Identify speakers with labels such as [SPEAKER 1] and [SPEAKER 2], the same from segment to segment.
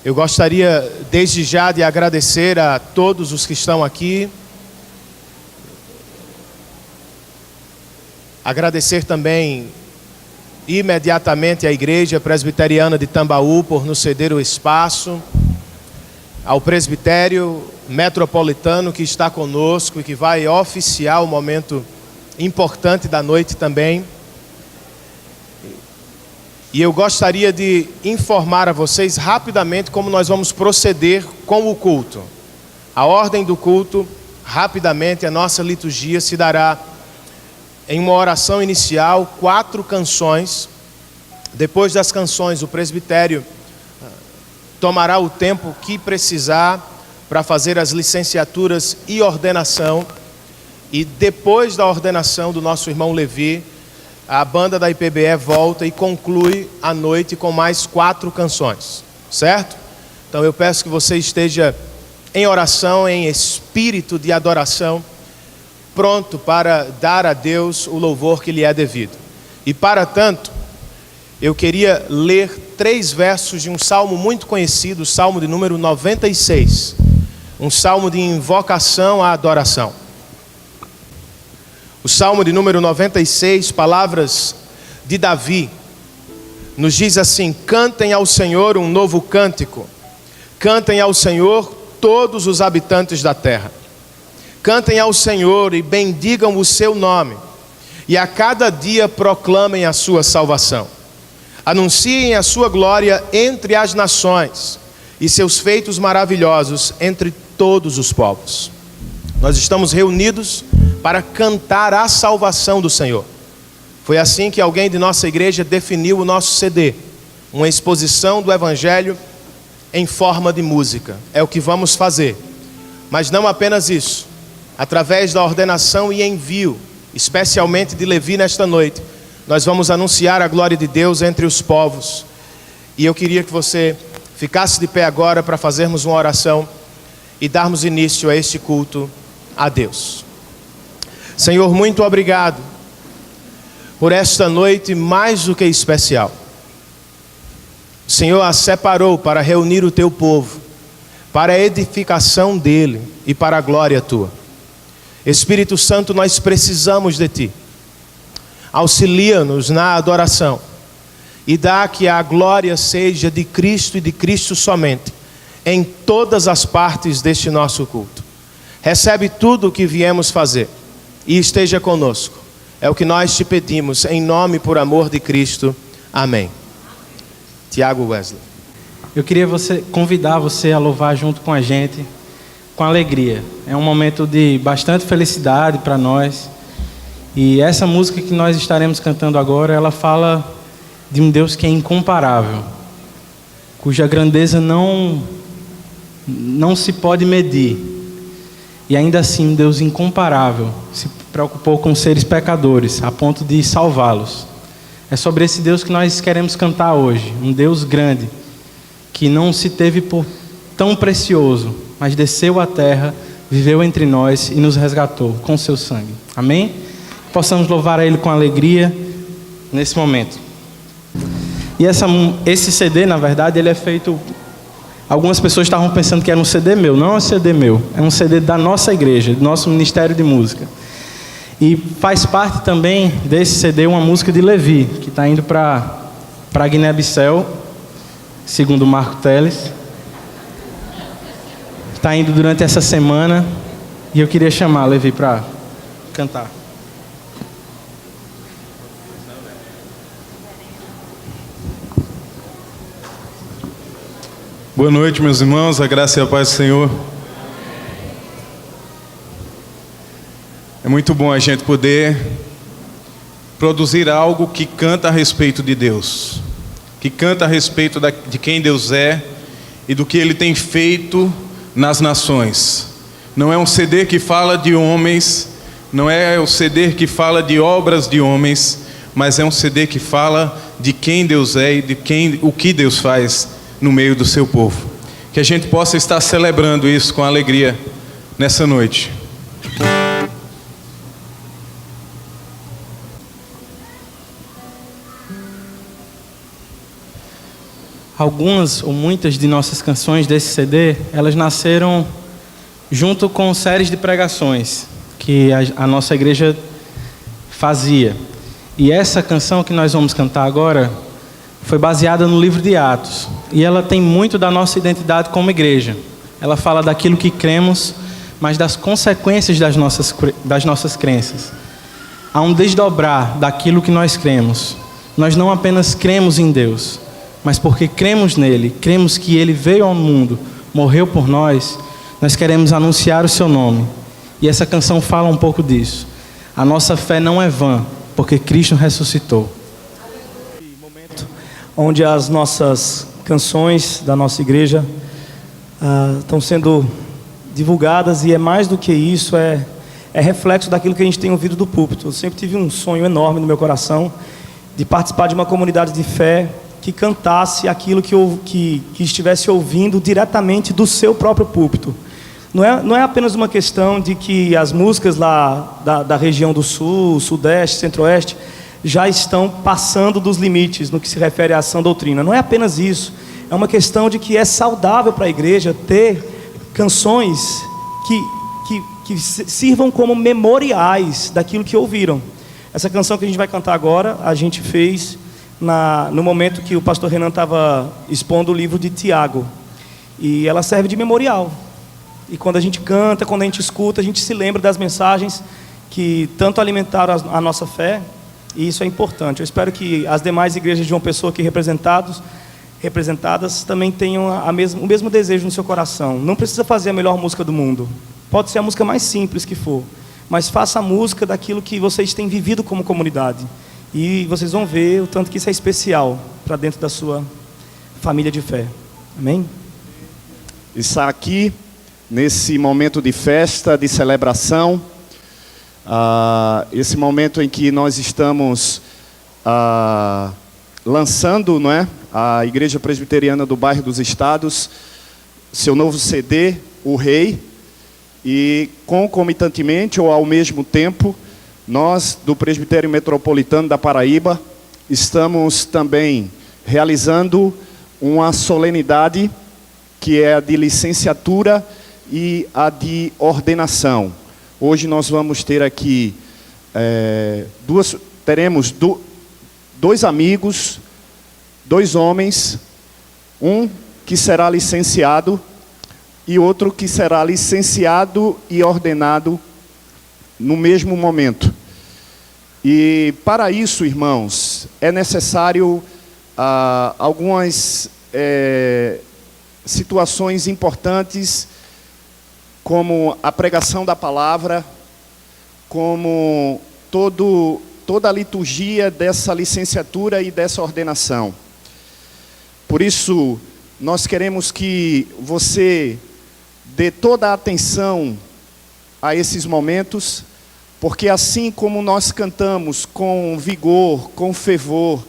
[SPEAKER 1] Eu gostaria desde já de agradecer a todos os que estão aqui. Agradecer também imediatamente à Igreja Presbiteriana de Tambaú por nos ceder o espaço, ao Presbitério Metropolitano que está conosco e que vai oficiar o momento importante da noite também. E eu gostaria de informar a vocês rapidamente como nós vamos proceder com o culto. A ordem do culto, rapidamente, a nossa liturgia se dará em uma oração inicial, 4 canções. Depois das canções, o presbitério tomará o tempo que precisar para fazer as licenciaturas e ordenação. E depois da ordenação do nosso irmão Levi, a banda da IPBE volta e conclui a noite com mais 4 canções, certo? Então eu peço que você esteja em oração, em espírito de adoração, pronto para dar a Deus o louvor que lhe é devido. E para tanto, eu queria ler 3 versos de um salmo muito conhecido, o salmo de número 96, um salmo de invocação à adoração. O salmo de número 96, palavras de Davi, nos diz assim: cantem ao Senhor um novo cântico, cantem ao Senhor todos os habitantes da terra. Cantem ao Senhor e bendigam o seu nome, e a cada dia proclamem a sua salvação. Anunciem a sua glória entre as nações, e seus feitos maravilhosos entre todos os povos. Nós estamos reunidos para cantar a salvação do Senhor. Foi assim que alguém de nossa igreja definiu o nosso CD, uma exposição do Evangelho em forma de música. É o que vamos fazer, mas não apenas isso. Através da ordenação e envio, especialmente de Levi nesta noite, nós vamos anunciar a glória de Deus entre os povos. E eu queria que você ficasse de pé agora para fazermos uma oração e darmos início a este culto a Deus. Senhor, muito obrigado por esta noite mais do que especial. O Senhor a separou para reunir o teu povo, para a edificação dele e para a glória tua. Espírito Santo, nós precisamos de ti. Auxilia-nos na adoração e dá que a glória seja de Cristo e de Cristo somente, em todas as partes deste nosso culto. Recebe tudo o que viemos fazer e esteja conosco. É o que nós te pedimos, em nome e por amor de Cristo. Amém. Tiago Wesley.
[SPEAKER 2] Eu queria convidar você a louvar junto com a gente, com alegria. É um momento de bastante felicidade para nós. E essa música que nós estaremos cantando agora, ela fala de um Deus que é incomparável, cuja grandeza não se pode medir. E ainda assim, um Deus incomparável se preocupou com seres pecadores, a ponto de salvá-los. É sobre esse Deus que nós queremos cantar hoje. Um Deus grande, que não se teve por tão precioso, mas desceu à terra, viveu entre nós e nos resgatou com seu sangue. Amém? Possamos louvar a Ele com alegria nesse momento. E esse CD, na verdade, ele é feito... Algumas pessoas estavam pensando que era um CD meu. Não é um CD meu, é um CD da nossa igreja, do nosso ministério de música. E faz parte também desse CD uma música de Levi, que está indo para Guiné-Bissau, segundo Marco Teles. Está indo durante essa semana e eu queria chamar Levi para cantar.
[SPEAKER 3] Boa noite, meus irmãos, a graça e a paz do Senhor. É muito bom a gente poder produzir algo que canta a respeito de Deus, que canta a respeito de quem Deus é e do que Ele tem feito nas nações. Não é um CD que fala de homens, não é o CD que fala de obras de homens, mas é um CD que fala de quem Deus é e o que Deus faz no meio do seu povo. Que a gente possa estar celebrando isso com alegria nessa noite.
[SPEAKER 2] algumas ou muitas de nossas canções desse CD, elas nasceram junto com séries de pregações que a nossa igreja fazia. E essa canção que nós vamos cantar agora foi baseada no livro de Atos. E ela tem muito da nossa identidade como igreja. Ela fala daquilo que cremos, mas das consequências das nossas crenças. Há um desdobrar daquilo que nós cremos. Nós não apenas cremos em Deus, mas porque cremos nele, cremos que ele veio ao mundo, morreu por nós, nós queremos anunciar o seu nome. E essa canção fala um pouco disso. A nossa fé não é vã, porque Cristo ressuscitou.
[SPEAKER 4] Momento onde as nossas canções da nossa igreja estão sendo divulgadas, e é mais do que isso, é reflexo daquilo que a gente tem ouvido do púlpito. Eu sempre tive um sonho enorme no meu coração de participar de uma comunidade de fé que cantasse aquilo que estivesse ouvindo diretamente do seu próprio púlpito. Não é apenas uma questão de que as músicas lá da região do Sul, Sudeste, Centro-Oeste já estão passando dos limites no que se refere à sã doutrina. Não é apenas isso. É uma questão de que é saudável para a igreja ter canções que sirvam como memoriais daquilo que ouviram. Essa canção que a gente vai cantar agora, a gente fez no momento que o pastor Renan estava expondo o livro de Tiago. E ela serve de memorial. E quando a gente canta, quando a gente escuta, a gente se lembra das mensagens que tanto alimentaram a nossa fé. E isso é importante. Eu espero que as demais igrejas de João Pessoa aqui representadas também tenham o mesmo desejo no seu coração. Não precisa fazer a melhor música do mundo. Pode ser a música mais simples que for, mas faça a música daquilo que vocês têm vivido como comunidade. E vocês vão ver o tanto que isso é especial para dentro da sua família de fé. Amém?
[SPEAKER 5] Está aqui, nesse momento de festa, de celebração, esse momento em que nós estamos lançando, não é, a Igreja Presbiteriana do Bairro dos Estados, seu novo CD, O Rei, e concomitantemente ou ao mesmo tempo, nós do Presbitério Metropolitano da Paraíba estamos também realizando uma solenidade que é a de licenciatura e a de ordenação. Hoje nós vamos ter aqui teremos dois amigos, dois homens, um que será licenciado e outro que será licenciado e ordenado no mesmo momento. E para isso, irmãos, é necessário algumas situações importantes, como a pregação da palavra, como toda a liturgia dessa licenciatura e dessa ordenação. Por isso, nós queremos que você dê toda a atenção a esses momentos, porque assim como nós cantamos com vigor, com fervor,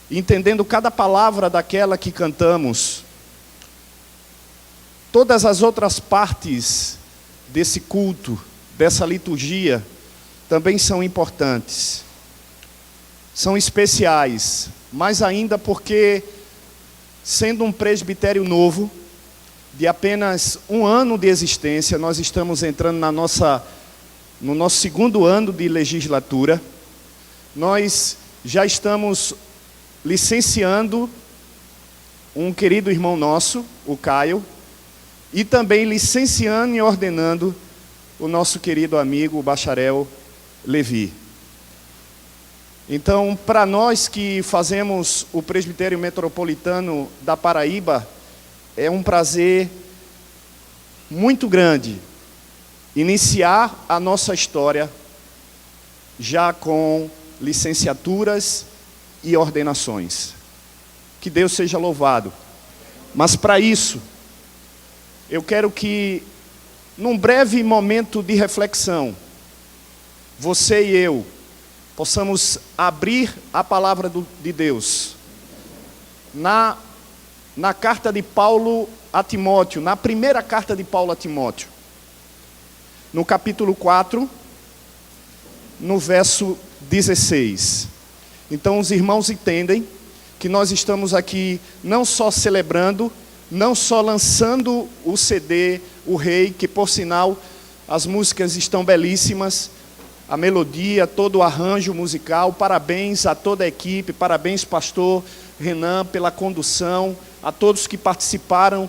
[SPEAKER 5] entendendo cada palavra daquela que cantamos, todas as outras partes desse culto, dessa liturgia, também são importantes, são especiais, mais ainda porque, sendo um presbitério novo, de apenas 1 ano de existência, nós estamos entrando no nosso 2º ano de legislatura. Nós já estamos licenciando um querido irmão nosso, o Caio, e também licenciando e ordenando o nosso querido amigo, o bacharel Levi. Então, para nós que fazemos o Presbitério Metropolitano da Paraíba, é um prazer muito grande iniciar a nossa história já com licenciaturas e ordenações. Que Deus seja louvado. Mas para isso, eu quero que, num breve momento de reflexão, você e eu possamos abrir a palavra de Deus na carta de Paulo a Timóteo, na primeira carta de Paulo a Timóteo, no capítulo 4, no verso 16. Então os irmãos entendem que nós estamos aqui não só celebrando, não só lançando o CD, o Rei, que por sinal as músicas estão belíssimas, a melodia, todo o arranjo musical, parabéns a toda a equipe, parabéns pastor Renan pela condução, a todos que participaram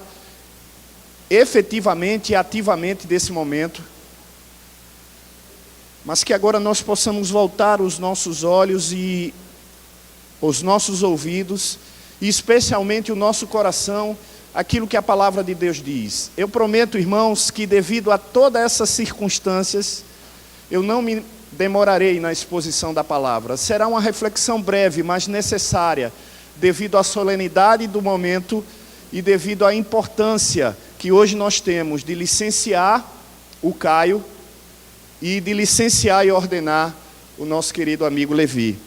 [SPEAKER 5] efetivamente e ativamente desse momento. Mas que agora nós possamos voltar os nossos olhos e os nossos ouvidos, e especialmente o nosso coração, aquilo que a palavra de Deus diz. Eu prometo, irmãos, que devido a todas essas circunstâncias, eu não me demorarei na exposição da palavra. Será uma reflexão breve, mas necessária, devido à solenidade do momento e devido à importância que hoje nós temos de licenciar o Caio e de licenciar e ordenar o nosso querido amigo Levi.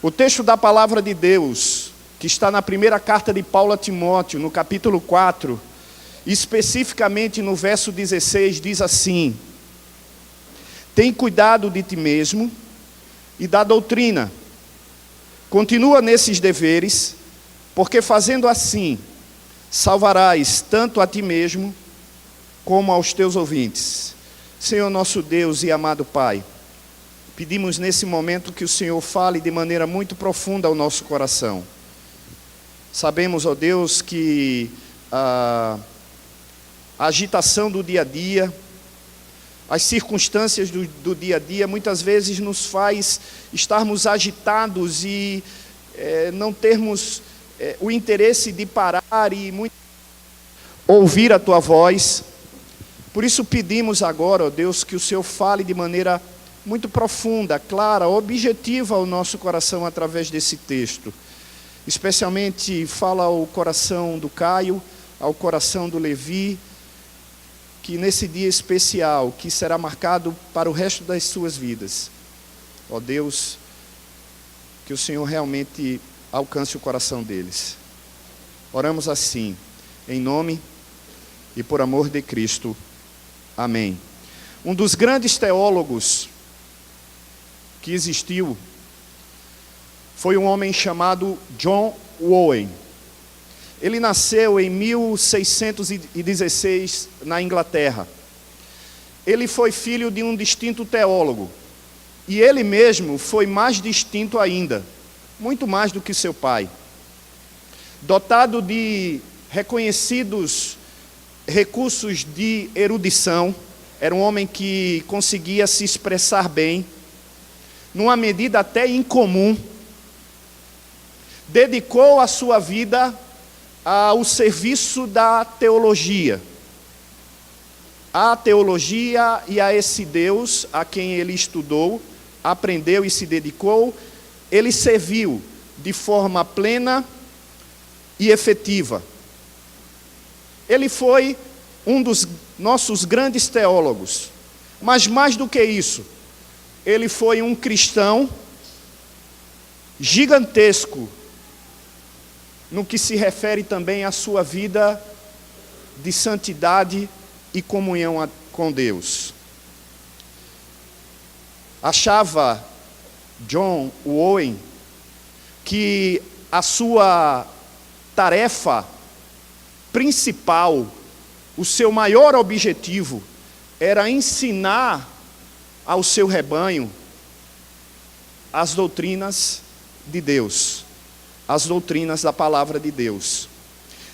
[SPEAKER 5] O texto da palavra de Deus, que está na primeira carta de Paulo a Timóteo, no capítulo 4, especificamente no verso 16, diz assim: tem cuidado de ti mesmo e da doutrina. Continua nesses deveres, porque fazendo assim, salvarás tanto a ti mesmo, como aos teus ouvintes. Senhor nosso Deus e amado Pai, pedimos nesse momento que o Senhor fale de maneira muito profunda ao nosso coração. Sabemos, ó Deus, que a agitação do dia a dia, as circunstâncias do dia a dia, muitas vezes nos faz estarmos agitados e não termos o interesse de parar e ouvir a Tua voz. Por isso pedimos agora, ó Deus, que o Senhor fale de maneira muito profunda, clara, objetiva ao nosso coração através desse texto. Especialmente fala ao coração do Caio, ao coração do Levi, que nesse dia especial, que será marcado para o resto das suas vidas, ó Deus, que o Senhor realmente alcance o coração deles. Oramos assim, em nome e por amor de Cristo. Amém. Um dos grandes teólogos que existiu foi um homem chamado John Owen. Ele nasceu em 1616 na Inglaterra. Ele foi filho de um distinto teólogo. E ele mesmo foi mais distinto ainda, muito mais do que seu pai. Dotado de reconhecidos recursos de erudição, era um homem que conseguia se expressar bem, numa medida até incomum. Dedicou a sua vida ao serviço da teologia. A teologia e a esse Deus a quem ele estudou, aprendeu e se dedicou, ele serviu de forma plena e efetiva. Ele foi um dos nossos grandes teólogos, mas mais do que isso, ele foi um cristão gigantesco no que se refere também à sua vida de santidade e comunhão com Deus. Achava John Owen que a sua tarefa principal, o seu maior objetivo, era ensinar ao seu rebanho as doutrinas de Deus, as doutrinas da palavra de Deus,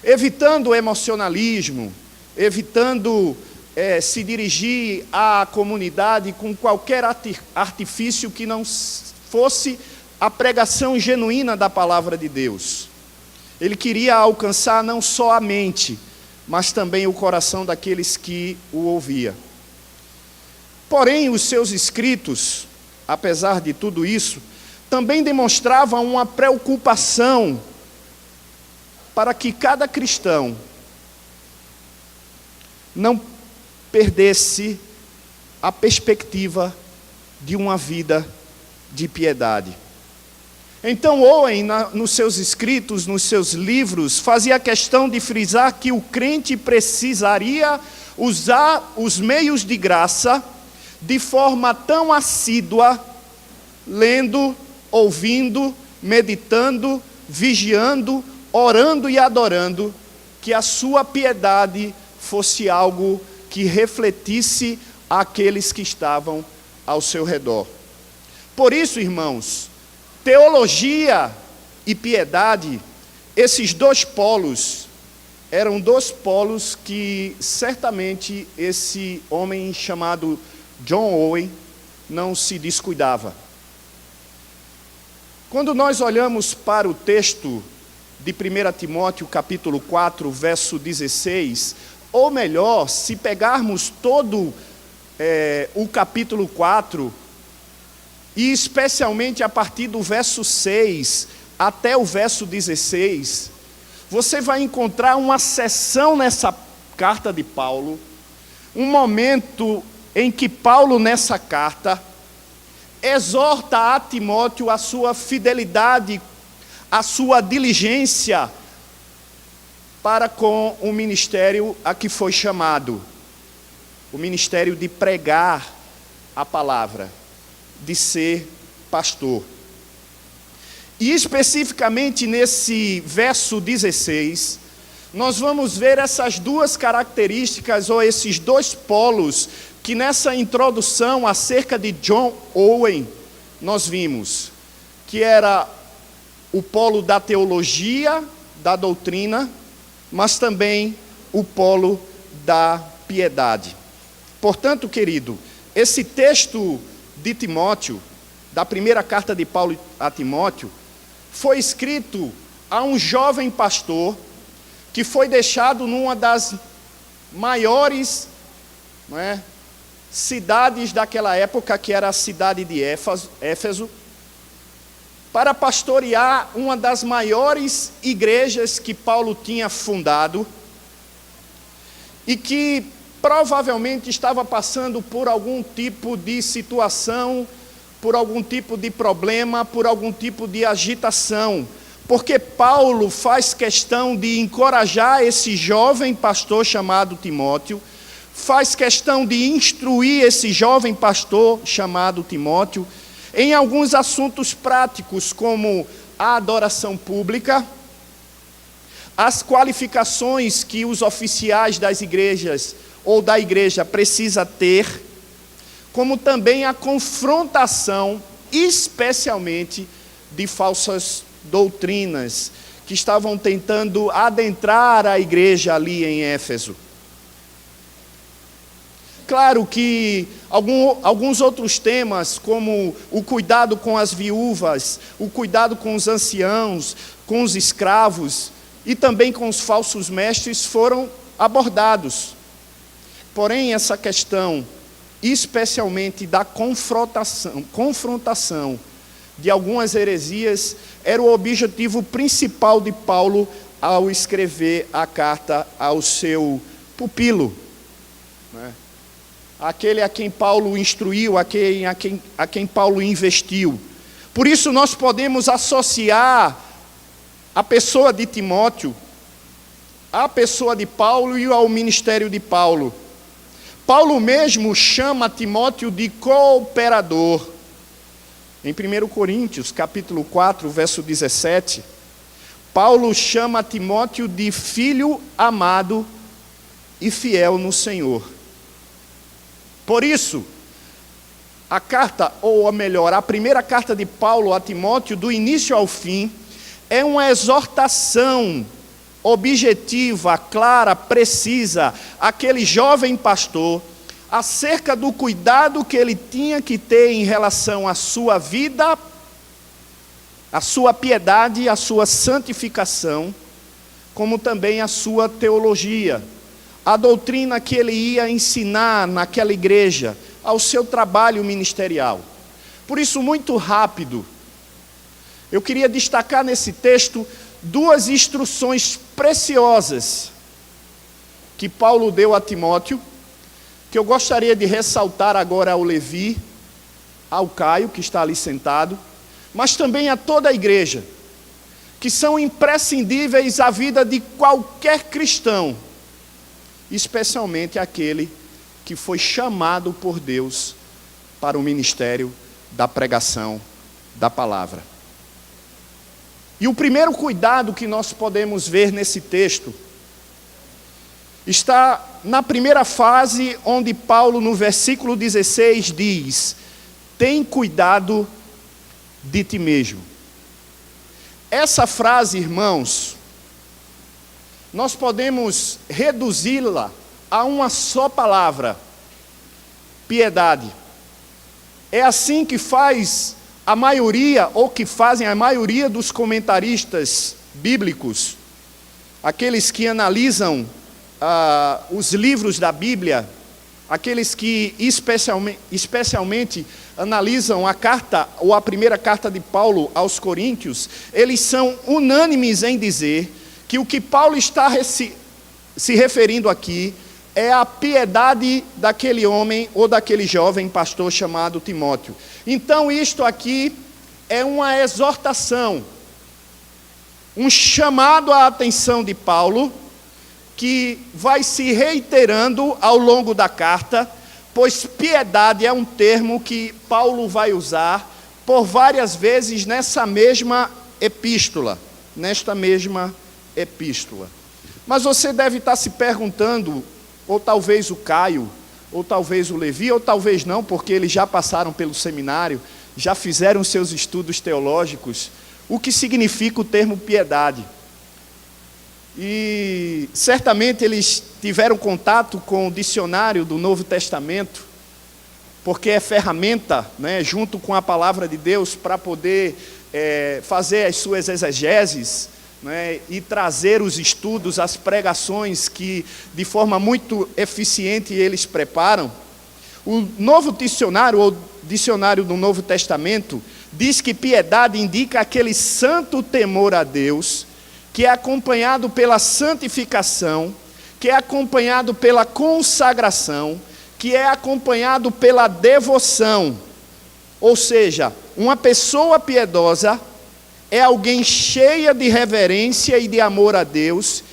[SPEAKER 5] evitando o emocionalismo, evitando se dirigir à comunidade com qualquer artifício que não fosse a pregação genuína da palavra de Deus. Ele queria alcançar não só a mente, mas também o coração daqueles que o ouviam. Porém, os seus escritos, apesar de tudo isso, também demonstravam uma preocupação para que cada cristão não perdesse a perspectiva de uma vida de piedade. Então Owen, nos seus escritos, nos seus livros, fazia questão de frisar que o crente precisaria usar os meios de graça de forma tão assídua, lendo, ouvindo, meditando vigiando, orando e adorando, que a sua piedade fosse algo que refletisse aqueles que estavam ao seu redor. Por isso, irmãos, teologia e piedade, esses dois polos, eram dois polos que certamente esse homem chamado John Owen não se descuidava. Quando nós olhamos para o texto de 1 Timóteo capítulo 4, verso 16, ou melhor, se pegarmos todo o capítulo 4, e especialmente a partir do verso 6 até o verso 16, você vai encontrar uma seção nessa carta de Paulo, um momento em que Paulo, nessa carta, exorta a Timóteo a sua fidelidade, a sua diligência para com o ministério a que foi chamado, o ministério de pregar a palavra, de ser pastor. E especificamente nesse verso 16, nós vamos ver essas duas características, ou esses dois polos, que nessa introdução acerca de John Owen, nós vimos, que era o polo da teologia, da doutrina, mas também o polo da piedade. Portanto, querido, esse texto de Timóteo, da primeira carta de Paulo a Timóteo, foi escrito a um jovem pastor que foi deixado numa das maiores, cidades daquela época, que era a cidade de Éfeso, para pastorear uma das maiores igrejas que Paulo tinha fundado e que provavelmente estava passando por algum tipo de situação, por algum tipo de problema, por algum tipo de agitação, porque Paulo faz questão de encorajar esse jovem pastor chamado Timóteo, faz questão de instruir esse jovem pastor chamado Timóteo em alguns assuntos práticos, como a adoração pública, as qualificações que os oficiais das igrejas ou da igreja precisa ter, como também a confrontação, especialmente, de falsas doutrinas que estavam tentando adentrar a igreja ali em Éfeso. Claro que alguns outros temas, como o cuidado com as viúvas, o cuidado com os anciãos, com os escravos e também com os falsos mestres, foram abordados. Porém, essa questão, especialmente da confrontação de algumas heresias, era o objetivo principal de Paulo ao escrever a carta ao seu pupilo, aquele a quem Paulo instruiu, a quem Paulo investiu. Por isso nós podemos associar a pessoa de Timóteo à pessoa de Paulo e ao ministério de Paulo. Paulo mesmo chama Timóteo de cooperador. Em 1 Coríntios, capítulo 4, verso 17, Paulo chama Timóteo de filho amado e fiel no Senhor. Por isso, a carta, ou melhor, a primeira carta de Paulo a Timóteo, do início ao fim, é uma exortação objetiva, clara, precisa, àquele jovem pastor, acerca do cuidado que ele tinha que ter em relação à sua vida, à sua piedade, à sua santificação, como também à sua teologia, a doutrina que ele ia ensinar naquela igreja, ao seu trabalho ministerial. Por isso, muito rápido, eu queria destacar nesse texto duas instruções preciosas que Paulo deu a Timóteo, que eu gostaria de ressaltar agora ao Levi, ao Caio, que está ali sentado, mas também a toda a igreja, que são imprescindíveis à vida de qualquer cristão, especialmente aquele que foi chamado por Deus para o ministério da pregação da palavra. E o primeiro cuidado que nós podemos ver nesse texto está na primeira fase, onde Paulo, no versículo 16, diz: tem cuidado de ti mesmo. Essa frase, irmãos, nós podemos reduzi-la a uma só palavra: piedade. É assim que faz a maioria, ou que fazem a maioria dos comentaristas bíblicos, aqueles que analisam os livros da Bíblia, aqueles que especialmente analisam a carta, ou a primeira carta de Paulo aos Coríntios. Eles são unânimes em dizer que o que Paulo está se referindo aqui é a piedade daquele homem ou daquele jovem pastor chamado Timóteo. Então isto aqui é uma exortação, um chamado à atenção de Paulo, que vai se reiterando ao longo da carta, pois piedade é um termo que Paulo vai usar por várias vezes nesta mesma epístola. Mas você deve estar se perguntando, ou talvez o Caio, ou talvez o Levi, ou talvez não, porque eles já passaram pelo seminário, já fizeram seus estudos teológicos, o que significa o termo piedade. E certamente eles tiveram contato com o dicionário do Novo Testamento, porque é ferramenta, né, junto com a palavra de Deus, para poder fazer as suas exegeses, né, e trazer os estudos, as pregações que de forma muito eficiente eles preparam. O Novo Dicionário, ou Dicionário do Novo Testamento, diz que piedade indica aquele santo temor a Deus, que é acompanhado pela santificação, que é acompanhado pela consagração, que é acompanhado pela devoção. Ou seja, uma pessoa piedosa é alguém cheia de reverência e de amor a Deus,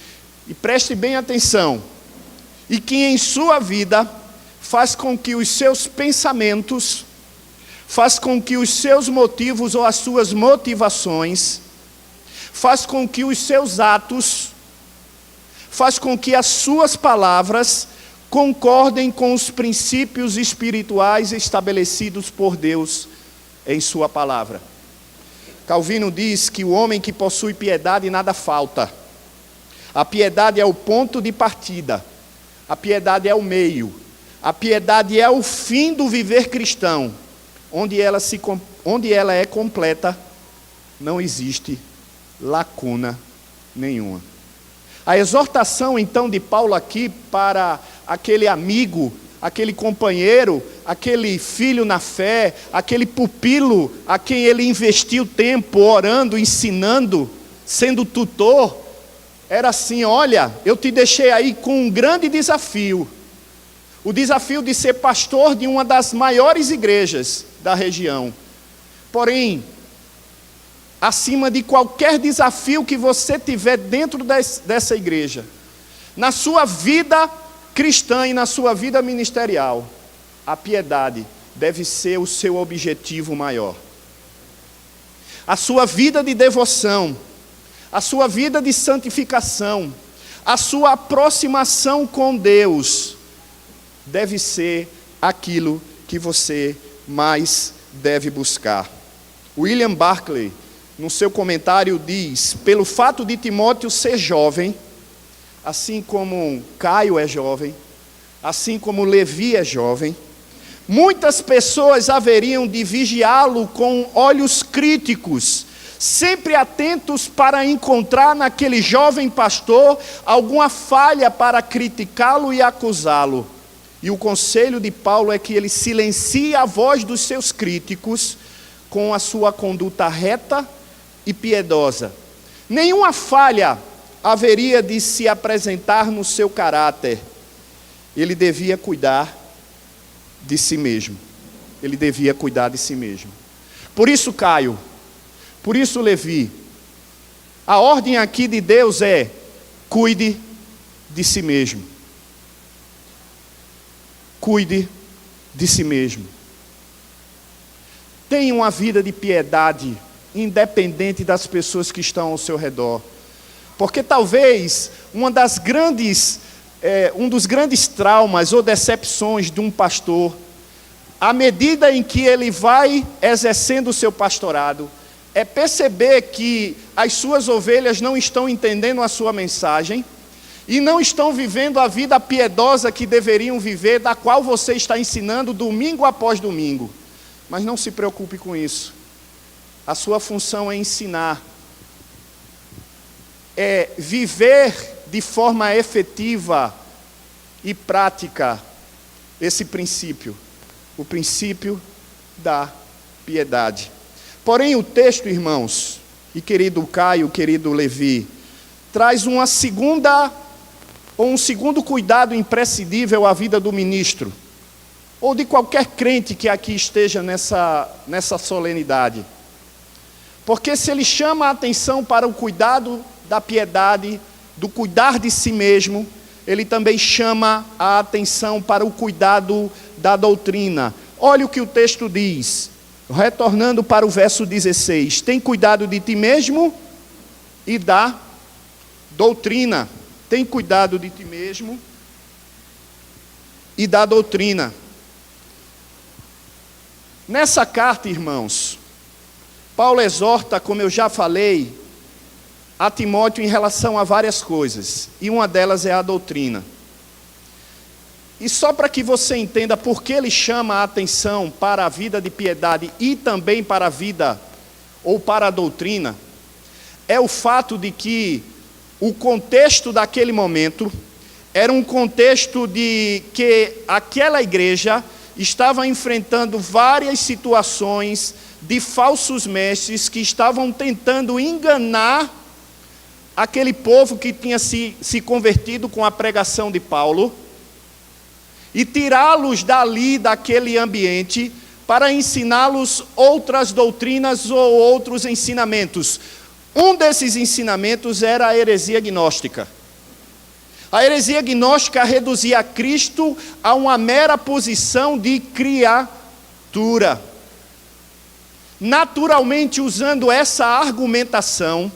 [SPEAKER 5] e preste bem atenção, e que em sua vida faz com que os seus pensamentos, faz com que os seus motivos ou as suas motivações, faz com que os seus atos, faz com que as suas palavras concordem com os princípios espirituais estabelecidos por Deus em sua palavra. Calvino diz que o homem que possui piedade nada falta. A piedade é o ponto de partida. A piedade é o meio. A piedade é o fim do viver cristão. Onde ela é completa, não existe lacuna nenhuma. A exortação então de Paulo aqui para aquele amigo, aquele companheiro, aquele filho na fé, aquele pupilo a quem ele investiu tempo orando, ensinando, sendo tutor, era assim: olha, eu te deixei aí com um grande desafio, o desafio de ser pastor de uma das maiores igrejas da região. Porém, acima de qualquer desafio que você tiver dentro dessa igreja, na sua vida cristã e na sua vida ministerial, a piedade deve ser o seu objetivo maior. A sua vida de devoção, a sua vida de santificação, a sua aproximação com Deus, deve ser aquilo que você mais deve buscar. William Barclay, no seu comentário, diz: pelo fato de Timóteo ser jovem, assim como Caio é jovem, assim como Levi é jovem, muitas pessoas haveriam de vigiá-lo com olhos críticos, sempre atentos para encontrar naquele jovem pastor alguma falha para criticá-lo e acusá-lo. E o conselho de Paulo é que ele silencie a voz dos seus críticos com a sua conduta reta e piedosa. Nenhuma falha haveria de se apresentar no seu caráter. Ele devia cuidar de si mesmo. Ele devia cuidar de si mesmo. Por isso, Caio, por isso, Levi, a ordem aqui de Deus é: cuide de si mesmo. Cuide de si mesmo. Tenha uma vida de piedade independente das pessoas que estão ao seu redor. Porque talvez um dos grandes traumas ou decepções de um pastor, à medida em que ele vai exercendo o seu pastorado, é perceber que as suas ovelhas não estão entendendo a sua mensagem e não estão vivendo a vida piedosa que deveriam viver, da qual você está ensinando domingo após domingo. Mas não se preocupe com isso. A sua função é ensinar, é viver de forma efetiva e prática esse princípio, o princípio da piedade. Porém, o texto, irmãos, e querido Caio, querido Levi, traz um segundo cuidado imprescindível à vida do ministro, ou de qualquer crente que aqui esteja nessa solenidade. Porque se ele chama a atenção para o cuidado da piedade, do cuidar de si mesmo, ele também chama a atenção para o cuidado da doutrina. Olha o que o texto diz, retornando para o verso 16: tem cuidado de ti mesmo e da doutrina. Tem cuidado de ti mesmo e da doutrina. Nessa carta, irmãos, Paulo exorta, como eu já falei, a Timóteo em relação a várias coisas, e uma delas é a doutrina. E só para que você entenda por que ele chama a atenção para a vida de piedade e também para a vida ou para a doutrina, é o fato de que o contexto daquele momento era um contexto de que aquela igreja estava enfrentando várias situações de falsos mestres que estavam tentando enganar aquele povo que tinha se convertido com a pregação de Paulo e tirá-los dali, daquele ambiente, para ensiná-los outras doutrinas ou outros ensinamentos. Um desses ensinamentos era a heresia gnóstica. A heresia gnóstica reduzia Cristo a uma mera posição de criatura. Naturalmente, usando essa argumentação,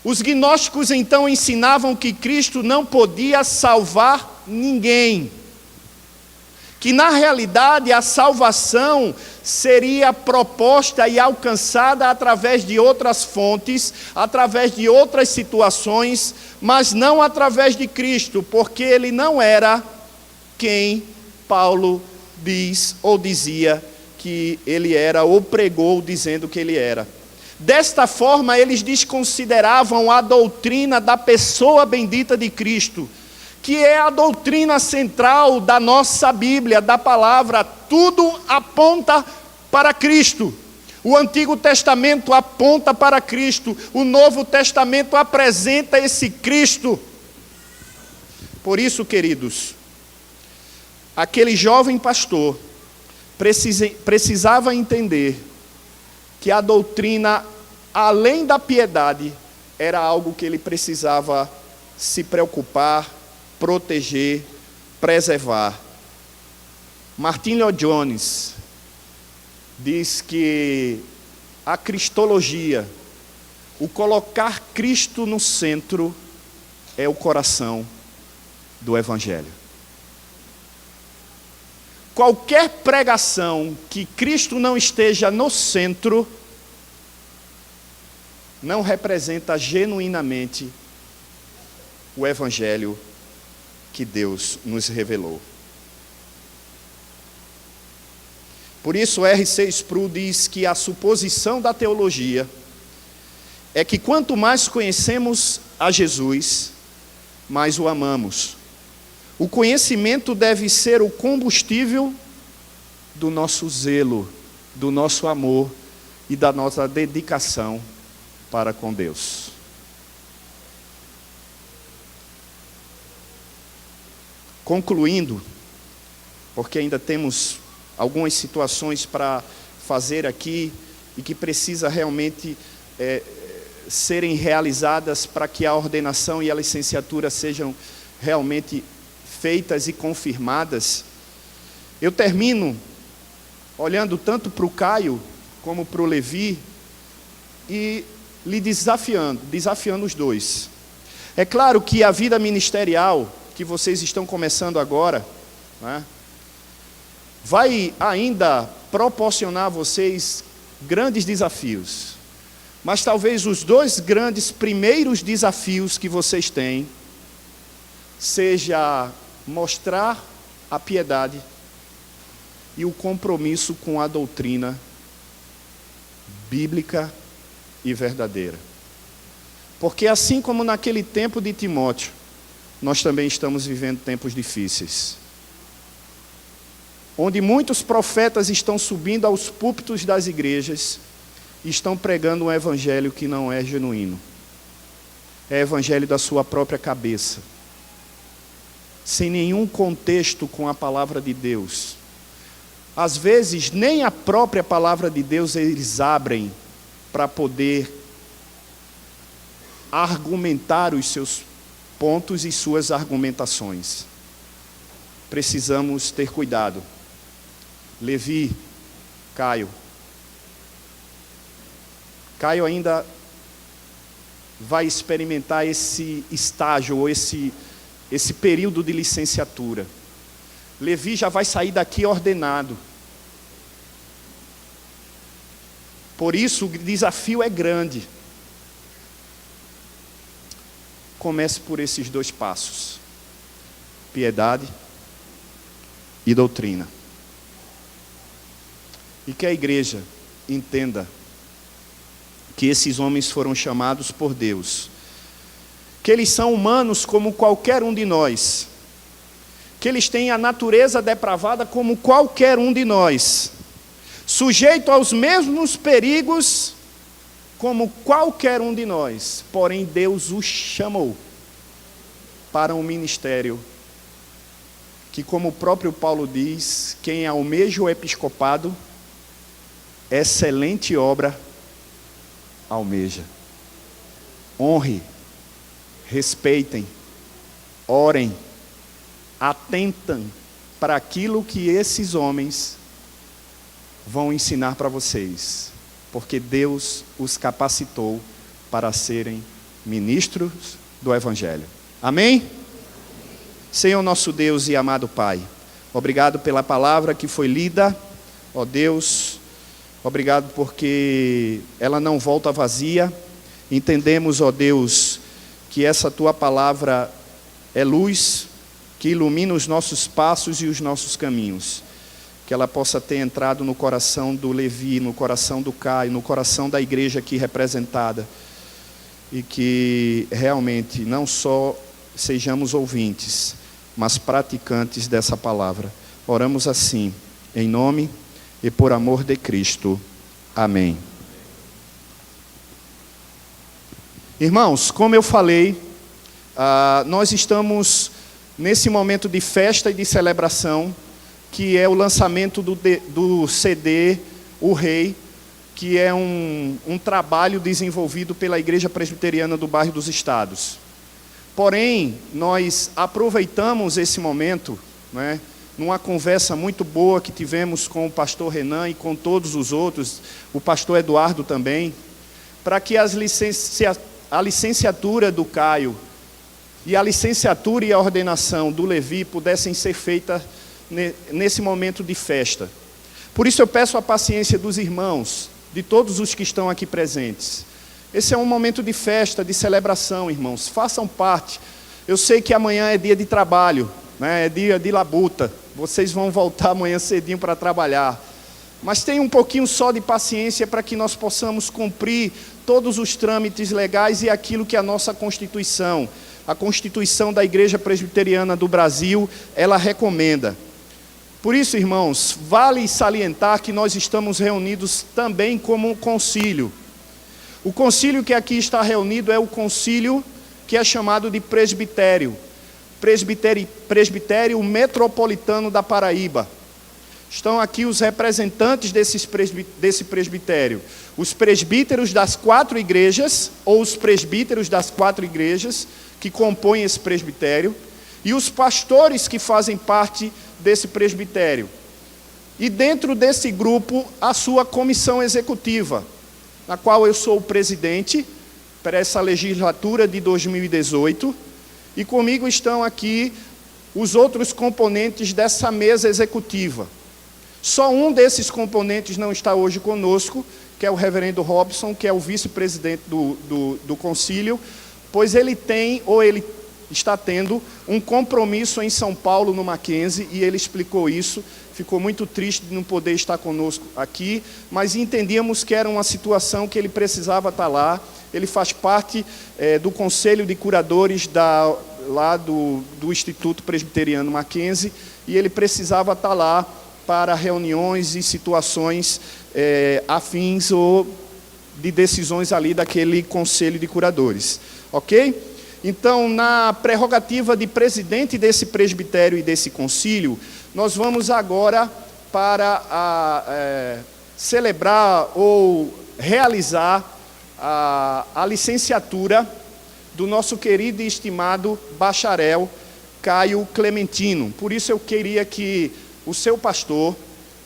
[SPEAKER 5] os gnósticos então ensinavam que Cristo não podia salvar ninguém. Que na realidade a salvação seria proposta e alcançada através de outras fontes, através de outras situações, mas não através de Cristo, porque ele não era quem Paulo diz ou dizia que ele era, ou pregou dizendo que ele era. Desta forma, eles desconsideravam a doutrina da pessoa bendita de Cristo, que é a doutrina central da nossa Bíblia, da palavra. Tudo aponta para Cristo. O Antigo Testamento aponta para Cristo, o Novo Testamento apresenta esse Cristo. Por isso, queridos, aquele jovem pastor precisava entender que a doutrina, além da piedade, era algo que ele precisava se preocupar, proteger, preservar. Martin Lloyd-Jones diz que a cristologia, o colocar Cristo no centro, é o coração do Evangelho. Qualquer pregação que Cristo não esteja no centro, não representa genuinamente o Evangelho que Deus nos revelou. Por isso, R.C. Sproul diz que a suposição da teologia é que quanto mais conhecemos a Jesus, mais o amamos. O conhecimento deve ser o combustível do nosso zelo, do nosso amor e da nossa dedicação para com Deus. Concluindo, porque ainda temos algumas situações para fazer aqui e que precisa realmente serem realizadas para que a ordenação e a licenciatura sejam realmente feitas e confirmadas. Eu termino olhando tanto para o Caio como para o Levi e lhe desafiando os dois. É claro que a vida ministerial que vocês estão começando agora, né, vai ainda proporcionar a vocês grandes desafios. Mas talvez os dois grandes primeiros desafios que vocês têm seja mostrar a piedade e o compromisso com a doutrina bíblica e verdadeira. Porque assim como naquele tempo de Timóteo, nós também estamos vivendo tempos difíceis, onde muitos profetas estão subindo aos púlpitos das igrejas e estão pregando um evangelho que não é genuíno. É evangelho da sua própria cabeça, sem nenhum contexto com a palavra de Deus. Às vezes, nem a própria palavra de Deus eles abrem para poder argumentar os seus pontos e suas argumentações. Precisamos ter cuidado. Levi, Caio ainda vai experimentar esse estágio, ou esse período de licenciatura. Levi já vai sair daqui ordenado. Por isso, o desafio é grande. Comece por esses dois passos: piedade e doutrina. E que a igreja entenda que esses homens foram chamados por Deus, que eles são humanos como qualquer um de nós, que eles têm a natureza depravada como qualquer um de nós, sujeito aos mesmos perigos como qualquer um de nós, porém Deus os chamou para um ministério que, como o próprio Paulo diz, quem almeja o episcopado, excelente obra almeja. Honre, respeitem, orem, atentem para aquilo que esses homens vão ensinar para vocês, porque Deus os capacitou para serem ministros do Evangelho. Amém? Senhor nosso Deus e amado Pai, obrigado pela palavra que foi lida, ó Deus, obrigado porque ela não volta vazia. Entendemos, ó Deus, que essa Tua palavra é luz, que ilumina os nossos passos e os nossos caminhos. Que ela possa ter entrado no coração do Levi, no coração do Caio, no coração da igreja aqui representada. E que realmente não só sejamos ouvintes, mas praticantes dessa palavra. Oramos assim, em nome e por amor de Cristo. Amém. Irmãos, como eu falei, nós estamos nesse momento de festa e de celebração, que é o lançamento do CD O Rei, que é um trabalho desenvolvido pela Igreja Presbiteriana do Bairro dos Estados. Porém, nós aproveitamos esse momento, né, numa conversa muito boa que tivemos com o pastor Renan e com todos os outros, o pastor Eduardo também, para que a licenciatura do Caio e a licenciatura e a ordenação do Levi pudessem ser feitas nesse momento de festa. Por isso eu peço a paciência dos irmãos, de todos os que estão aqui presentes. Esse é um momento de festa, de celebração, irmãos. Façam parte. Eu sei que amanhã é dia de trabalho, né? É dia de labuta. Vocês vão voltar amanhã cedinho para trabalhar. Mas tenham um pouquinho só de paciência para que nós possamos cumprir todos os trâmites legais e aquilo que a nossa Constituição, a Constituição da Igreja Presbiteriana do Brasil, ela recomenda. Por isso, irmãos, vale salientar que nós estamos reunidos também como um concílio. O concílio que aqui está reunido é o concílio que é chamado de presbitério. Presbitério Metropolitano da Paraíba. Estão aqui os representantes desse presbitério. Os presbíteros das 4 igrejas, ou os presbíteros das 4 igrejas que compõem esse presbitério, e os pastores que fazem parte desse presbitério. E dentro desse grupo, a sua comissão executiva. na qual eu sou o presidente para essa legislatura de 2018, e comigo estão aqui os outros componentes dessa mesa executiva. Só um desses componentes não está hoje conosco, que é o reverendo Robson, que é o vice-presidente do concílio, pois ele tem, ou ele está tendo, um compromisso em São Paulo, no Mackenzie, e ele explicou isso. Ficou muito triste de não poder estar conosco aqui, mas entendíamos que era uma situação que ele precisava estar lá. Ele faz parte do Conselho de Curadores lá do Instituto Presbiteriano Mackenzie, e ele precisava estar lá para reuniões e situações afins ou de decisões ali daquele Conselho de Curadores. Ok? Então, na prerrogativa de presidente desse presbitério e desse concílio, nós vamos agora para celebrar ou realizar a licenciatura do nosso querido e estimado bacharel Caio Clementino. Por isso eu queria que o seu pastor,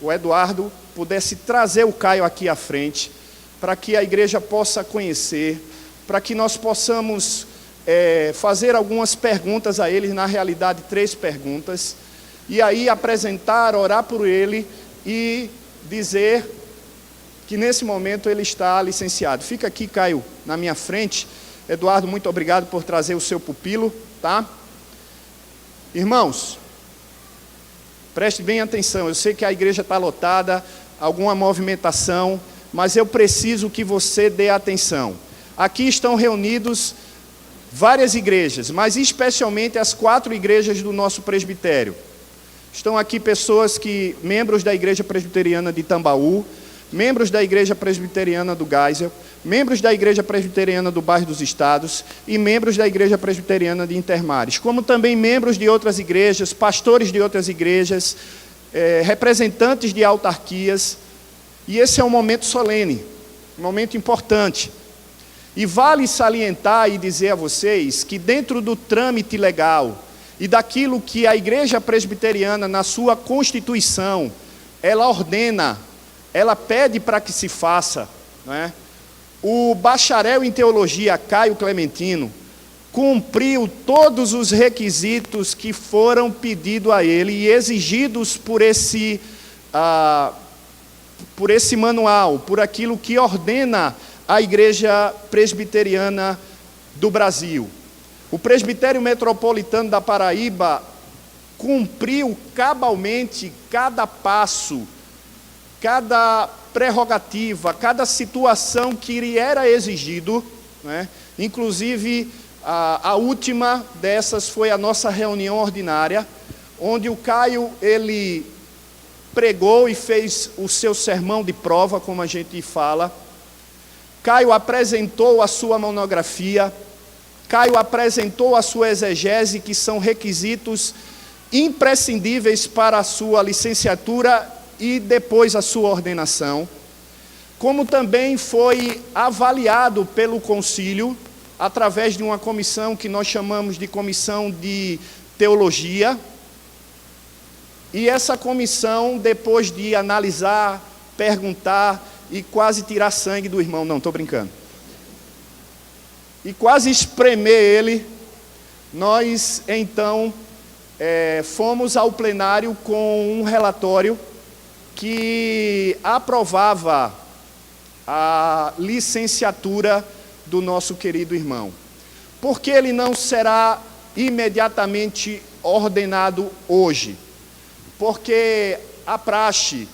[SPEAKER 5] o Eduardo, pudesse trazer o Caio aqui à frente, para que a igreja possa conhecer, para que nós possamos fazer algumas perguntas a ele, na realidade 3 perguntas, e aí apresentar, orar por ele e dizer que nesse momento ele está licenciado. Fica aqui, Caio, na minha frente. Eduardo, muito obrigado por trazer o seu pupilo, tá? Irmãos, preste bem atenção. Eu sei que a igreja está lotada, alguma movimentação, mas eu preciso que você dê atenção. Aqui estão reunidos várias igrejas, mas especialmente as 4 igrejas do nosso presbitério. Estão aqui pessoas membros da Igreja Presbiteriana de Tambaú, membros da Igreja Presbiteriana do Geisel, membros da Igreja Presbiteriana do Bairro dos Estados e membros da Igreja Presbiteriana de Intermares, como também membros de outras igrejas, pastores de outras igrejas, representantes de autarquias. E esse é um momento solene, um momento importante. E vale salientar e dizer a vocês que dentro do trâmite legal e daquilo que a Igreja Presbiteriana, na sua Constituição, ela ordena, ela pede para que se faça, não é? O bacharel em teologia Caio Clementino cumpriu todos os requisitos que foram pedidos a ele e exigidos por esse manual, por aquilo que ordena a Igreja Presbiteriana do Brasil. O Presbitério Metropolitano da Paraíba cumpriu cabalmente cada passo, cada prerrogativa, cada situação que lhe era exigido, né? Inclusive, a última dessas foi a nossa reunião ordinária, onde o Caio, ele pregou e fez o seu sermão de prova, como a gente fala. Caio apresentou a sua monografia, Caio apresentou a sua exegese, que são requisitos imprescindíveis para a sua licenciatura e depois a sua ordenação, como também foi avaliado pelo concílio, através de uma comissão que nós chamamos de comissão de teologia, e essa comissão, depois de analisar, perguntar e quase tirar sangue do irmão, não, estou brincando, e quase espremer ele, nós então fomos ao plenário com um relatório que aprovava a licenciatura do nosso querido irmão. Por que ele não será imediatamente ordenado hoje? Porque a praxe,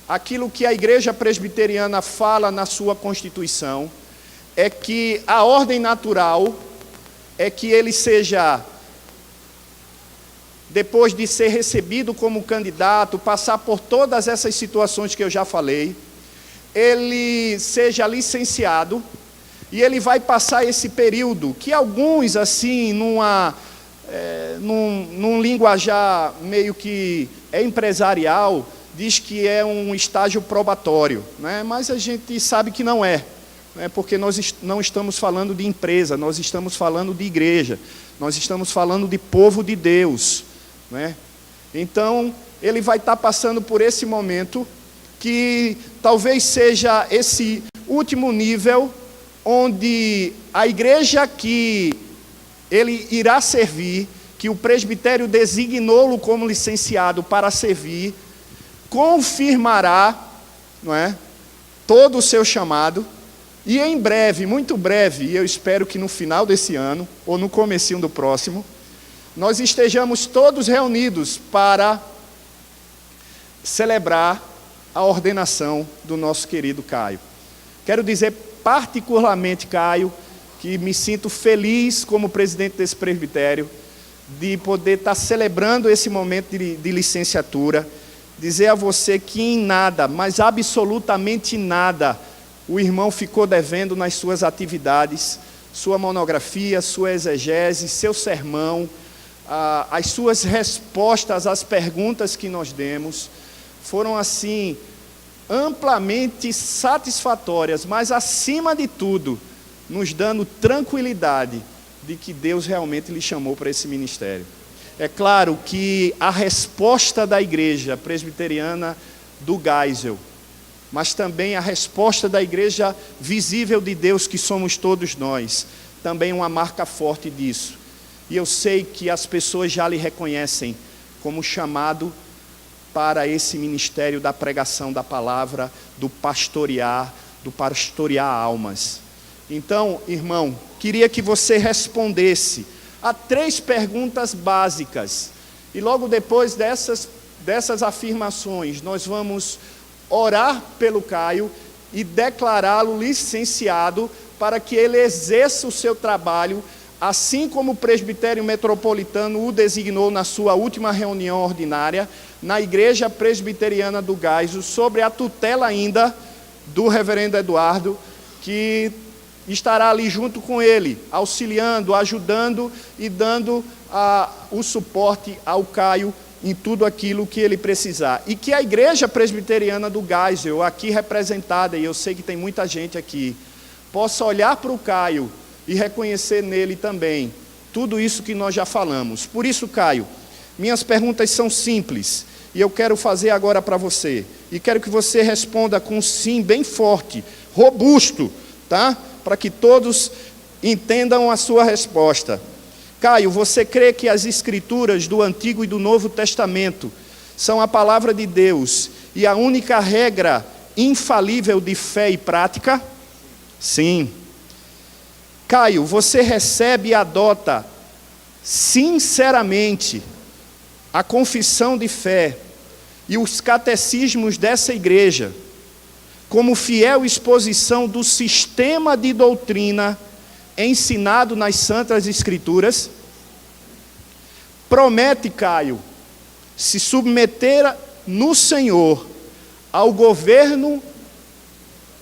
[SPEAKER 5] aquilo que a Igreja Presbiteriana fala na sua Constituição, é que a ordem natural é que ele seja, depois de ser recebido como candidato, passar por todas essas situações que eu já falei, ele seja licenciado, e ele vai passar esse período, que alguns, assim, num linguajar meio que empresarial, diz que é um estágio probatório, né? Mas a gente sabe que não é, né? Porque nós não estamos falando de empresa, nós estamos falando de igreja, nós estamos falando de povo de Deus, né? Então, ele vai estar passando por esse momento, que talvez seja último nível, onde a igreja que ele irá servir, que o presbitério designou-lo como licenciado para servir, confirmará, não é, todo o seu chamado, e em breve, muito breve, e eu espero que no final desse ano, ou no comecinho do próximo, nós estejamos todos reunidos para celebrar a ordenação do nosso querido Caio. Quero dizer particularmente, Caio, que me sinto feliz como presidente desse presbitério, de poder estar celebrando esse momento de licenciatura, dizer a você que em nada, mas absolutamente nada, o irmão ficou devendo nas suas atividades, sua monografia, sua exegese, seu sermão, as suas respostas às perguntas que nós demos, foram assim, amplamente satisfatórias, mas acima de tudo, nos dando tranquilidade de que Deus realmente lhe chamou para esse ministério. É claro que a resposta da igreja presbiteriana do Geisel, mas também a resposta da igreja visível de Deus, que somos todos nós, também uma marca forte disso. E eu sei que as pessoas já lhe reconhecem como chamado para esse ministério da pregação da palavra, do pastorear almas. Então, irmão, queria que você respondesse a 3 perguntas básicas. E logo depois dessas afirmações, nós vamos orar pelo Caio e declará-lo licenciado para que ele exerça o seu trabalho, assim como o presbitério metropolitano o designou na sua última reunião ordinária, na igreja presbiteriana do Geisel, sobre a tutela ainda do reverendo Eduardo, que estará ali junto com ele, auxiliando, ajudando e dando o suporte ao Caio em tudo aquilo que ele precisar. E que a igreja presbiteriana do Geisel, aqui representada, e eu sei que tem muita gente aqui, possa olhar para o Caio e reconhecer nele também tudo isso que nós já falamos. Por isso, Caio, minhas perguntas são simples, e eu quero fazer agora para você. E quero que você responda com um sim bem forte, robusto, tá? Para que todos entendam a sua resposta. Caio, você crê que as escrituras do Antigo e do Novo Testamento são a palavra de Deus e a única regra infalível de fé e prática? Sim. Caio, você recebe e adota sinceramente a confissão de fé e os catecismos dessa igreja como fiel exposição do sistema de doutrina ensinado nas Santas Escrituras? Promete, Caio, se submeter no Senhor ao governo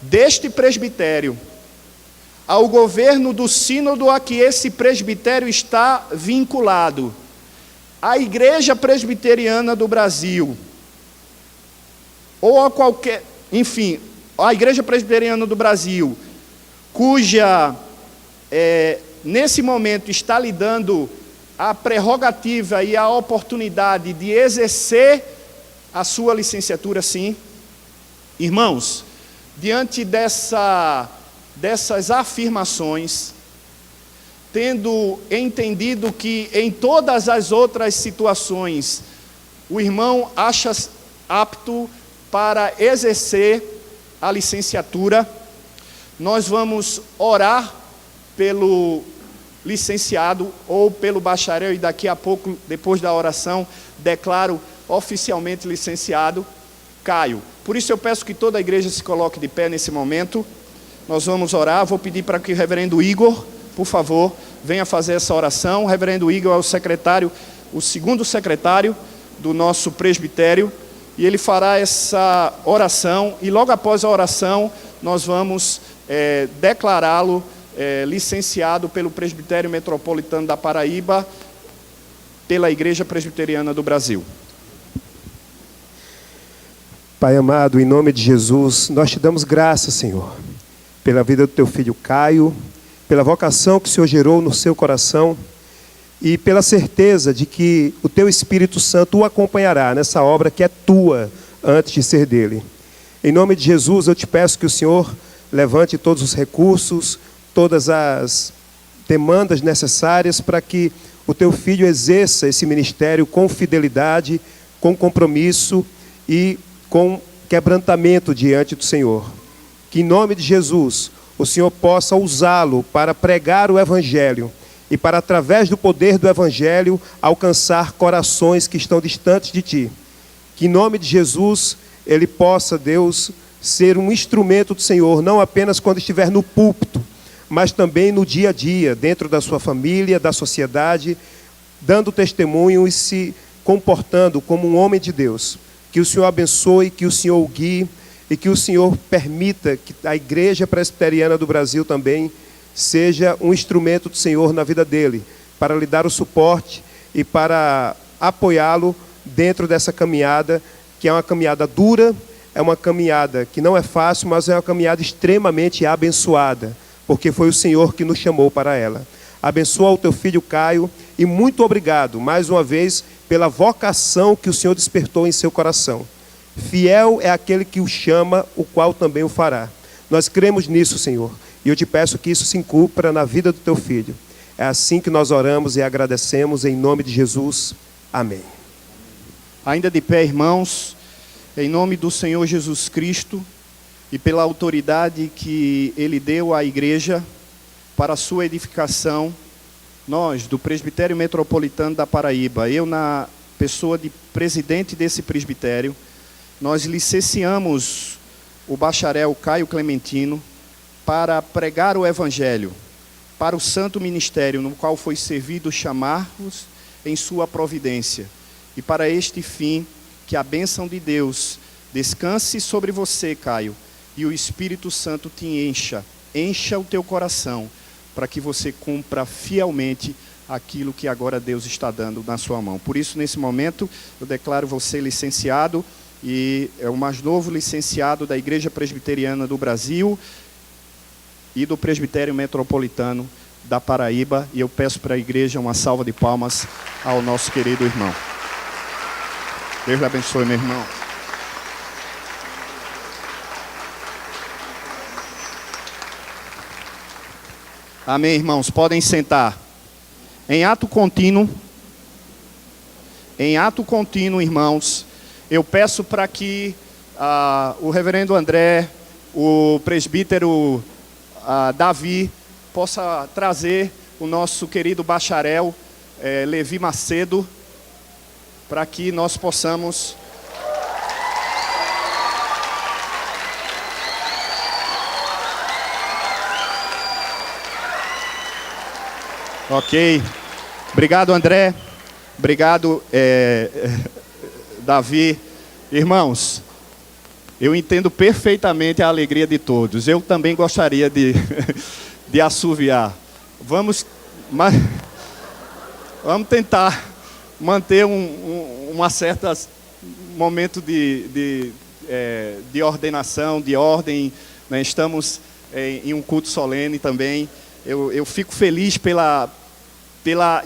[SPEAKER 5] deste presbitério, ao governo do sínodo a que esse presbitério está vinculado, à Igreja Presbiteriana do Brasil, ou a qualquer, enfim, a Igreja Presbiteriana do Brasil, cuja, nesse momento, está lhe dando a prerrogativa e a oportunidade de exercer a sua licenciatura, sim. Irmãos, diante dessas afirmações, tendo entendido que em todas as outras situações o irmão acha apto para exercer a licenciatura, nós vamos orar pelo licenciado ou pelo bacharel, e daqui a pouco, depois da oração, declaro oficialmente licenciado Caio. Por isso eu peço que toda a igreja se coloque de pé nesse momento. Nós vamos orar. Vou pedir para que o reverendo Igor, por favor, venha fazer essa oração. O reverendo Igor é o secretário, o segundo secretário do nosso presbitério, e ele fará essa oração, e logo após a oração nós vamos declará-lo licenciado pelo Presbitério Metropolitano da Paraíba, pela Igreja Presbiteriana do Brasil.
[SPEAKER 6] Pai amado, em nome de Jesus, nós te damos graças, Senhor, pela vida do teu filho Caio, pela vocação que o Senhor gerou no seu coração e pela certeza de que o teu Espírito Santo o acompanhará nessa obra que é tua antes de ser dele. Em nome de Jesus, eu te peço que o Senhor levante todos os recursos, todas as demandas necessárias para que o teu filho exerça esse ministério com fidelidade, com compromisso e com quebrantamento diante do Senhor. Que em nome de Jesus, o Senhor possa usá-lo para pregar o Evangelho e para, através do poder do Evangelho, alcançar corações que estão distantes de Ti. Que em nome de Jesus, ele possa, Deus, ser um instrumento do Senhor, não apenas quando estiver no púlpito, mas também no dia a dia, dentro da sua família, da sociedade, dando testemunho e se comportando como um homem de Deus. Que o Senhor abençoe, que o Senhor o guie e que o Senhor permita que a Igreja Presbiteriana do Brasil também seja um instrumento do Senhor na vida dele, para lhe dar o suporte e para apoiá-lo dentro dessa caminhada, que é uma caminhada dura, é uma caminhada que não é fácil, mas é uma caminhada extremamente abençoada, porque foi o Senhor que nos chamou para ela. Abençoa o teu filho Caio e muito obrigado, mais uma vez, pela vocação que o Senhor despertou em seu coração. Fiel é aquele que o chama, o qual também o fará. Nós cremos nisso, Senhor, e eu te peço que isso se cumpra na vida do teu filho. É assim que nós oramos e agradecemos, em nome de Jesus. Amém.
[SPEAKER 5] Ainda de pé, irmãos, em nome do Senhor Jesus Cristo e pela autoridade que Ele deu à igreja para a sua edificação, nós, do Presbitério Metropolitano da Paraíba, eu na pessoa de presidente desse presbitério, nós licenciamos o bacharel Caio Clementino para pregar o Evangelho, para o santo ministério no qual foi servido chamar-vos em sua providência. E para este fim, que a bênção de Deus descanse sobre você, Caio, e o Espírito Santo te encha o teu coração, para que você cumpra fielmente aquilo que agora Deus está dando na sua mão. Por isso, nesse momento, eu declaro você licenciado, e é o mais novo licenciado da Igreja Presbiteriana do Brasil e do Presbitério Metropolitano da Paraíba, e eu peço para a igreja uma salva de palmas ao nosso querido irmão. Deus lhe abençoe, meu irmão. Amém, irmãos, podem sentar. Em ato contínuo, irmãos, eu peço para que o reverendo André, o presbítero Davi, possa trazer o nosso querido bacharel Levi Macedo, para que nós possamos ok, obrigado André, obrigado Davi. Irmãos, eu entendo perfeitamente a alegria de todos. Eu também gostaria de assoviar. Vamos tentar manter uma certa momento de ordenação, de ordem, né? Estamos em um culto solene também. Eu fico feliz pela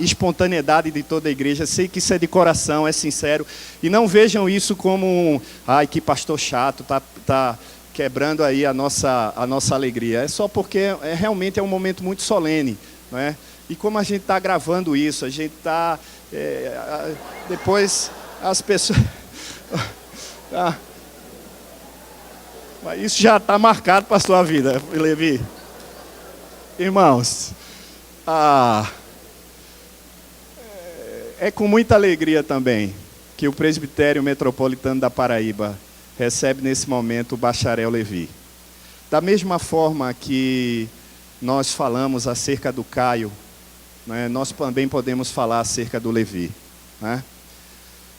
[SPEAKER 5] espontaneidade de toda a igreja. Sei que isso é de coração, é sincero. E não vejam isso como ai, que pastor chato, tá quebrando aí a nossa alegria. É só porque realmente é um momento muito solene, não é? E como a gente está gravando isso, a gente está... depois as pessoas... Mas isso já está marcado para a sua vida, Levi. Irmãos, é com muita alegria também que o Presbitério Metropolitano da Paraíba recebe nesse momento o bacharel Levi. Da mesma forma que nós falamos acerca do Caio, né, nós também podemos falar acerca do Levi, né?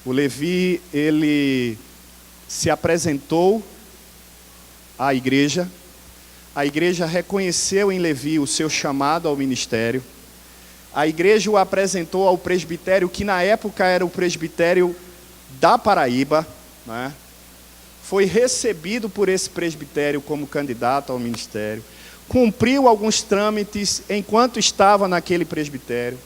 [SPEAKER 5] O Levi, ele se apresentou à igreja, a igreja reconheceu em Levi o seu chamado ao ministério, a igreja o apresentou ao presbitério, que na época era o presbitério da Paraíba, né? Foi recebido por esse presbitério como candidato ao ministério, cumpriu alguns trâmites enquanto estava naquele presbitério.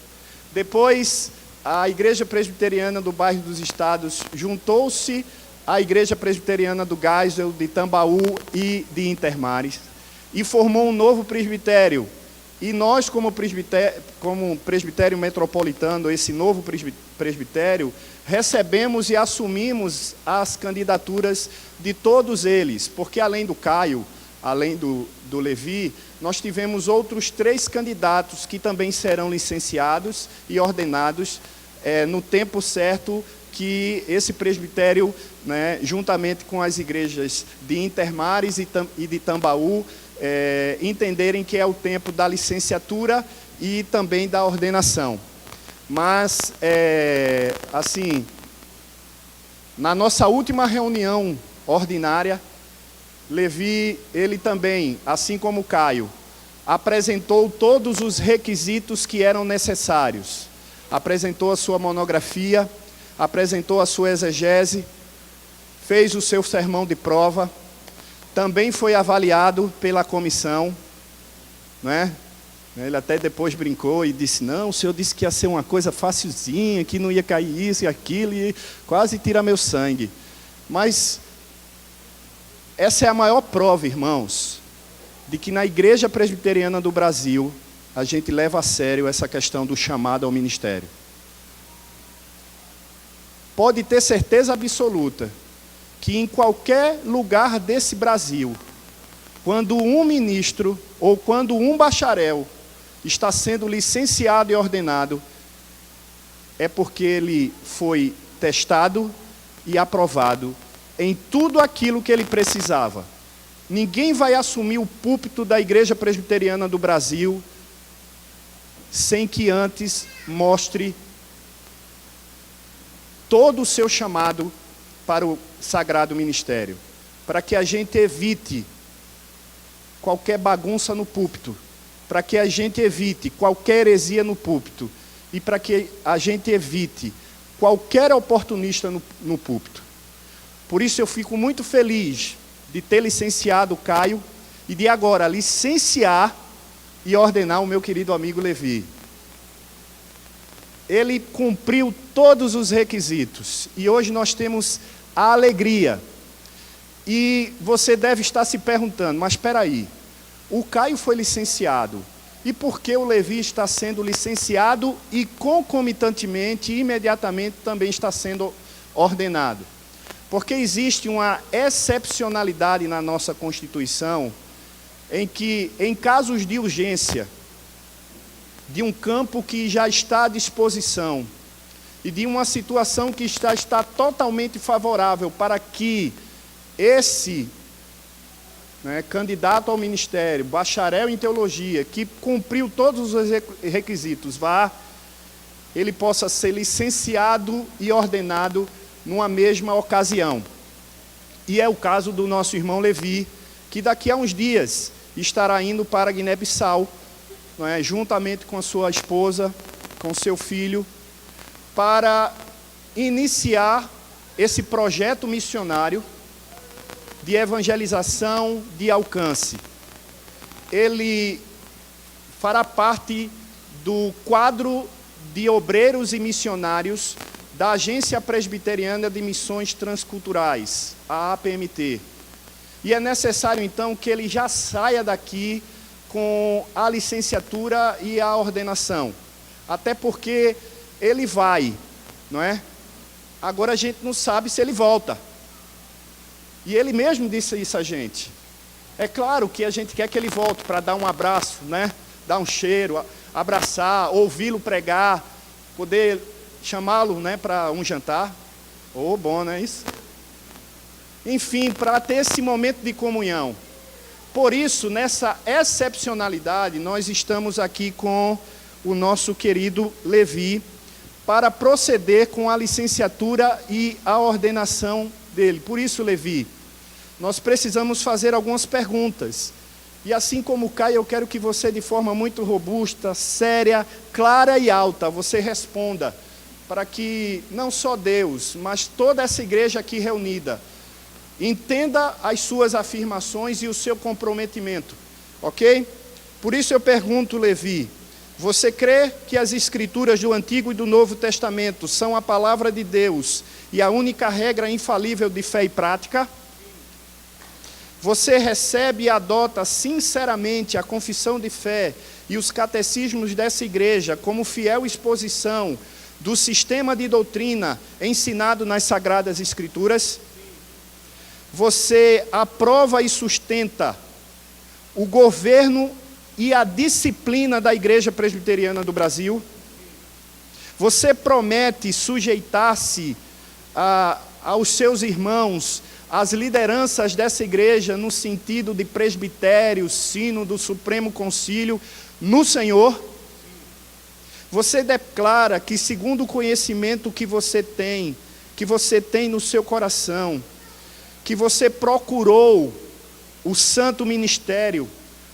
[SPEAKER 5] Depois, a Igreja Presbiteriana do Bairro dos Estados juntou-se à Igreja Presbiteriana do Geisel, de Tambaú e de Intermares. e formou um novo presbitério. E nós, como presbitério metropolitano, esse novo presbitério, recebemos e assumimos as candidaturas de todos eles, porque além do Caio, além do Levi, nós tivemos outros 3 candidatos que também serão licenciados e ordenados no tempo certo que esse presbitério, né, juntamente com as igrejas de Intermares e de Tambaú, entenderem que é o tempo da licenciatura e também da ordenação. Mas, assim, na nossa última reunião ordinária, Levi, ele também, assim como Caio, apresentou todos os requisitos que eram necessários. Apresentou a sua monografia, apresentou a sua exegese, fez o seu sermão de prova, também foi avaliado pela comissão, né? Ele até depois brincou e disse, não, o senhor disse que ia ser uma coisa facilzinha, que não ia cair isso e aquilo, e quase tira meu sangue. Mas essa é a maior prova, irmãos, de que na Igreja Presbiteriana do Brasil, a gente leva a sério essa questão do chamado ao ministério. Pode ter certeza absoluta que em qualquer lugar desse Brasil, quando um ministro ou quando um bacharel está sendo licenciado e ordenado, é porque ele foi testado e aprovado em tudo aquilo que ele precisava. Ninguém vai assumir o púlpito da Igreja Presbiteriana do Brasil sem que antes mostre todo o seu chamado para o sagrado ministério, para que a gente evite qualquer bagunça no púlpito, para que a gente evite qualquer heresia no púlpito e para que a gente evite qualquer oportunista no púlpito. Por isso eu fico muito feliz de ter licenciado o Caio e de agora licenciar e ordenar o meu querido amigo Levi. Ele cumpriu todos os requisitos e hoje nós temos a alegria. E você deve estar se perguntando, mas espera aí, o Caio foi licenciado, e por que o Levi está sendo licenciado e concomitantemente, imediatamente, também está sendo ordenado? Porque existe uma excepcionalidade na nossa Constituição, em que, em casos de urgência, de um campo que já está à disposição, e de uma situação que está totalmente favorável para que esse candidato ao ministério, bacharel em teologia, que cumpriu todos os requisitos, ele possa ser licenciado e ordenado numa mesma ocasião. E é o caso do nosso irmão Levi, que daqui a uns dias estará indo para Guiné-Bissau, juntamente com a sua esposa, com seu filho, para iniciar esse projeto missionário de evangelização, de alcance. Ele fará parte do quadro de obreiros e missionários da Agência Presbiteriana de Missões Transculturais, a APMT. E é necessário, então, que ele já saia daqui com a licenciatura e a ordenação. Até porque ele vai, não é? Agora a gente não sabe se ele volta. E ele mesmo disse isso a gente. É claro que a gente quer que ele volte para dar um abraço, né? Dar um cheiro, abraçar, ouvi-lo pregar, poder chamá-lo, né, para um jantar. Bom, não é isso? Enfim, para ter esse momento de comunhão. Por isso, nessa excepcionalidade, nós estamos aqui com o nosso querido Levi para proceder com a licenciatura e a ordenação dele. Por isso, Levi, nós precisamos fazer algumas perguntas. E assim como o Caio, eu quero que você, de forma muito robusta, séria, clara e alta, você responda, para que não só Deus, mas toda essa igreja aqui reunida, entenda as suas afirmações e o seu comprometimento, ok? Por isso eu pergunto, Levi, você crê que as escrituras do Antigo e do Novo Testamento são a palavra de Deus e a única regra infalível de fé e prática? você recebe e adota sinceramente a confissão de fé e os catecismos dessa igreja como fiel exposição do sistema de doutrina ensinado nas Sagradas Escrituras? Você aprova e sustenta o governo e a disciplina da Igreja Presbiteriana do Brasil? Você promete sujeitar-se aos seus irmãos, às lideranças dessa igreja, no sentido de presbitério, sino do Supremo Concílio, no Senhor? Você declara que, segundo o conhecimento que você tem no seu coração, que você procurou o santo ministério,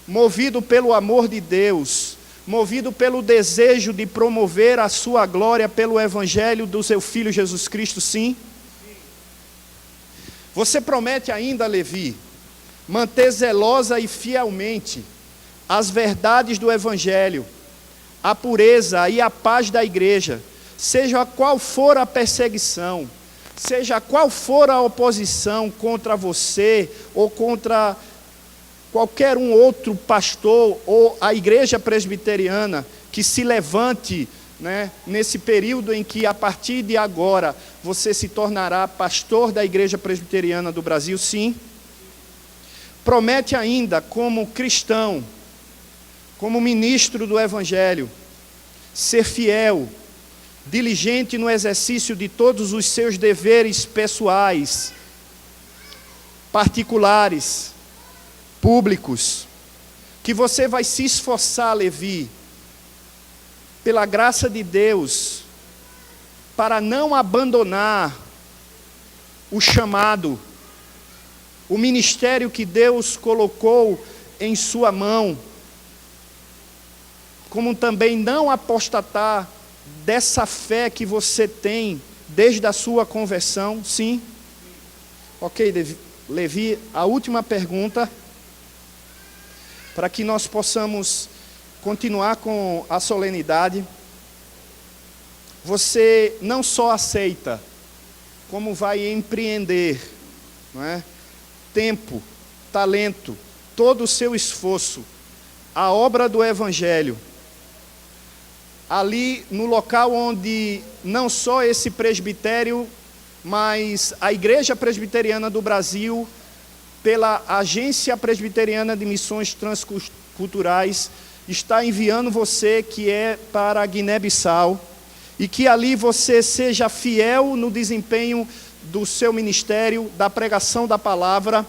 [SPEAKER 5] movido pelo amor de Deus, movido pelo desejo de promover a sua glória pelo evangelho do seu Filho Jesus Cristo, sim? Você promete ainda, Levi, manter zelosa e fielmente as verdades do evangelho, a pureza e a paz da igreja, seja qual for a perseguição, seja qual for a oposição contra você ou contra qualquer um outro pastor ou a igreja presbiteriana que se levante, nesse período em que, a partir de agora, você se tornará pastor da Igreja Presbiteriana do Brasil, sim? Promete ainda, como cristão, como ministro do Evangelho, ser fiel, diligente no exercício de todos os seus deveres pessoais, particulares, públicos, que você vai se esforçar, Levi, pela graça de Deus, para não abandonar o chamado, o ministério que Deus colocou em sua mão, como também não apostatar dessa fé que você tem desde a sua conversão, sim? Ok, Levi, a última pergunta, para que nós possamos continuar com a solenidade. Você não só aceita, como vai empreender, tempo, talento, todo o seu esforço, a obra do Evangelho, ali no local onde não só esse presbitério, mas a Igreja Presbiteriana do Brasil, pela Agência Presbiteriana de Missões Transculturais, está enviando você, que é para a Guiné-Bissau, e que ali você seja fiel no desempenho do seu ministério, da pregação da palavra,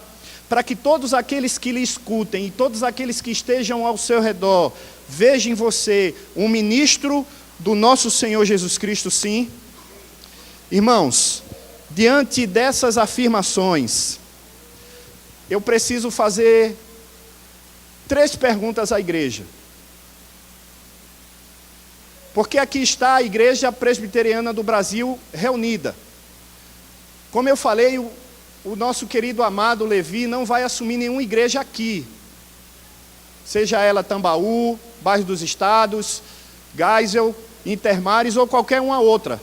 [SPEAKER 5] para que todos aqueles que lhe escutem e todos aqueles que estejam ao seu redor vejam em você um ministro do nosso Senhor Jesus Cristo, sim? Irmãos, diante dessas afirmações, eu preciso fazer 3 perguntas à igreja. Porque aqui está a Igreja Presbiteriana do Brasil reunida. Como eu falei, o nosso querido amado Levi não vai assumir nenhuma igreja aqui. Seja ela Tambaú, Bairro dos Estados, Geisel, Intermares ou qualquer uma outra.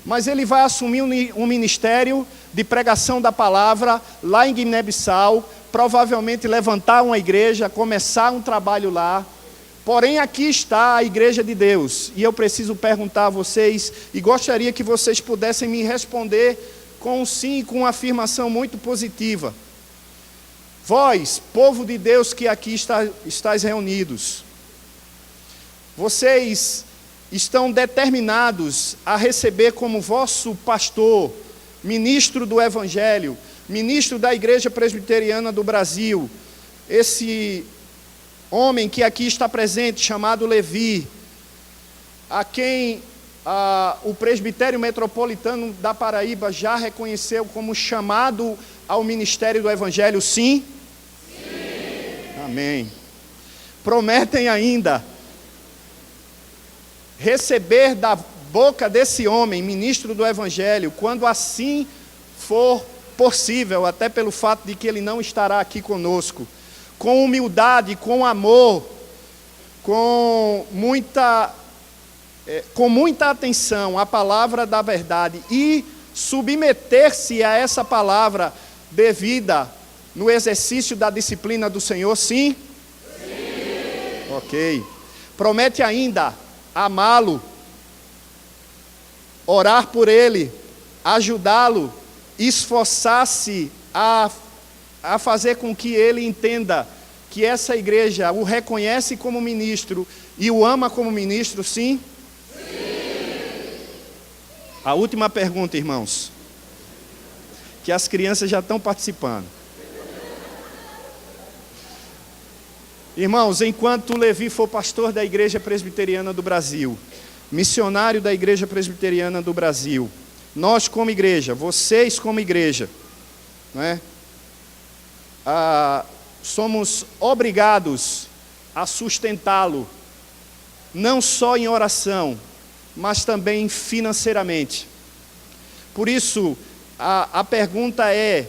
[SPEAKER 5] Mas ele vai assumir um ministério de pregação da palavra lá em Guiné-Bissau, provavelmente levantar uma igreja, começar um trabalho lá. Porém, aqui está a Igreja de Deus, e eu preciso perguntar a vocês, e gostaria que vocês pudessem me responder com um sim, com uma afirmação muito positiva. Vós, povo de Deus que aqui estáis reunidos, vocês estão determinados a receber como vosso pastor, ministro do Evangelho, ministro da Igreja Presbiteriana do Brasil, esse homem que aqui está presente, chamado Levi, a quem o presbitério metropolitano da Paraíba já reconheceu como chamado ao ministério do Evangelho, sim? Sim. Amém. Prometem ainda receber da boca desse homem, ministro do Evangelho, quando assim for possível, até pelo fato de que ele não estará aqui conosco, com humildade, com amor, com muita atenção à palavra da verdade e submeter-se a essa palavra devida no exercício da disciplina do Senhor, sim? Sim. Ok. Promete ainda amá-lo, orar por ele, ajudá-lo, esforçar-se a fazer com que ele entenda que essa igreja o reconhece como ministro e o ama como ministro, sim? Sim. A última pergunta, irmãos, que as crianças já estão participando. Irmãos, enquanto Levi for pastor da Igreja Presbiteriana do Brasil, missionário da Igreja Presbiteriana do Brasil, nós como igreja, vocês como igreja, não é? Somos obrigados a sustentá-lo, não só em oração, mas também financeiramente. Por isso, a pergunta é,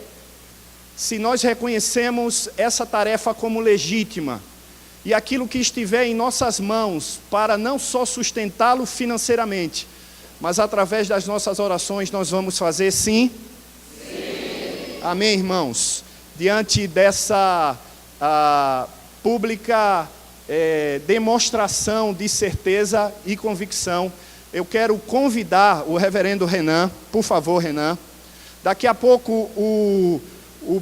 [SPEAKER 5] se nós reconhecemos essa tarefa como legítima, e aquilo que estiver em nossas mãos, para não só sustentá-lo financeiramente, mas através das nossas orações nós vamos fazer sim? Sim. Amém, irmãos? Diante dessa pública demonstração de certeza e convicção, eu quero convidar o reverendo Renan, por favor, Renan. Daqui a pouco o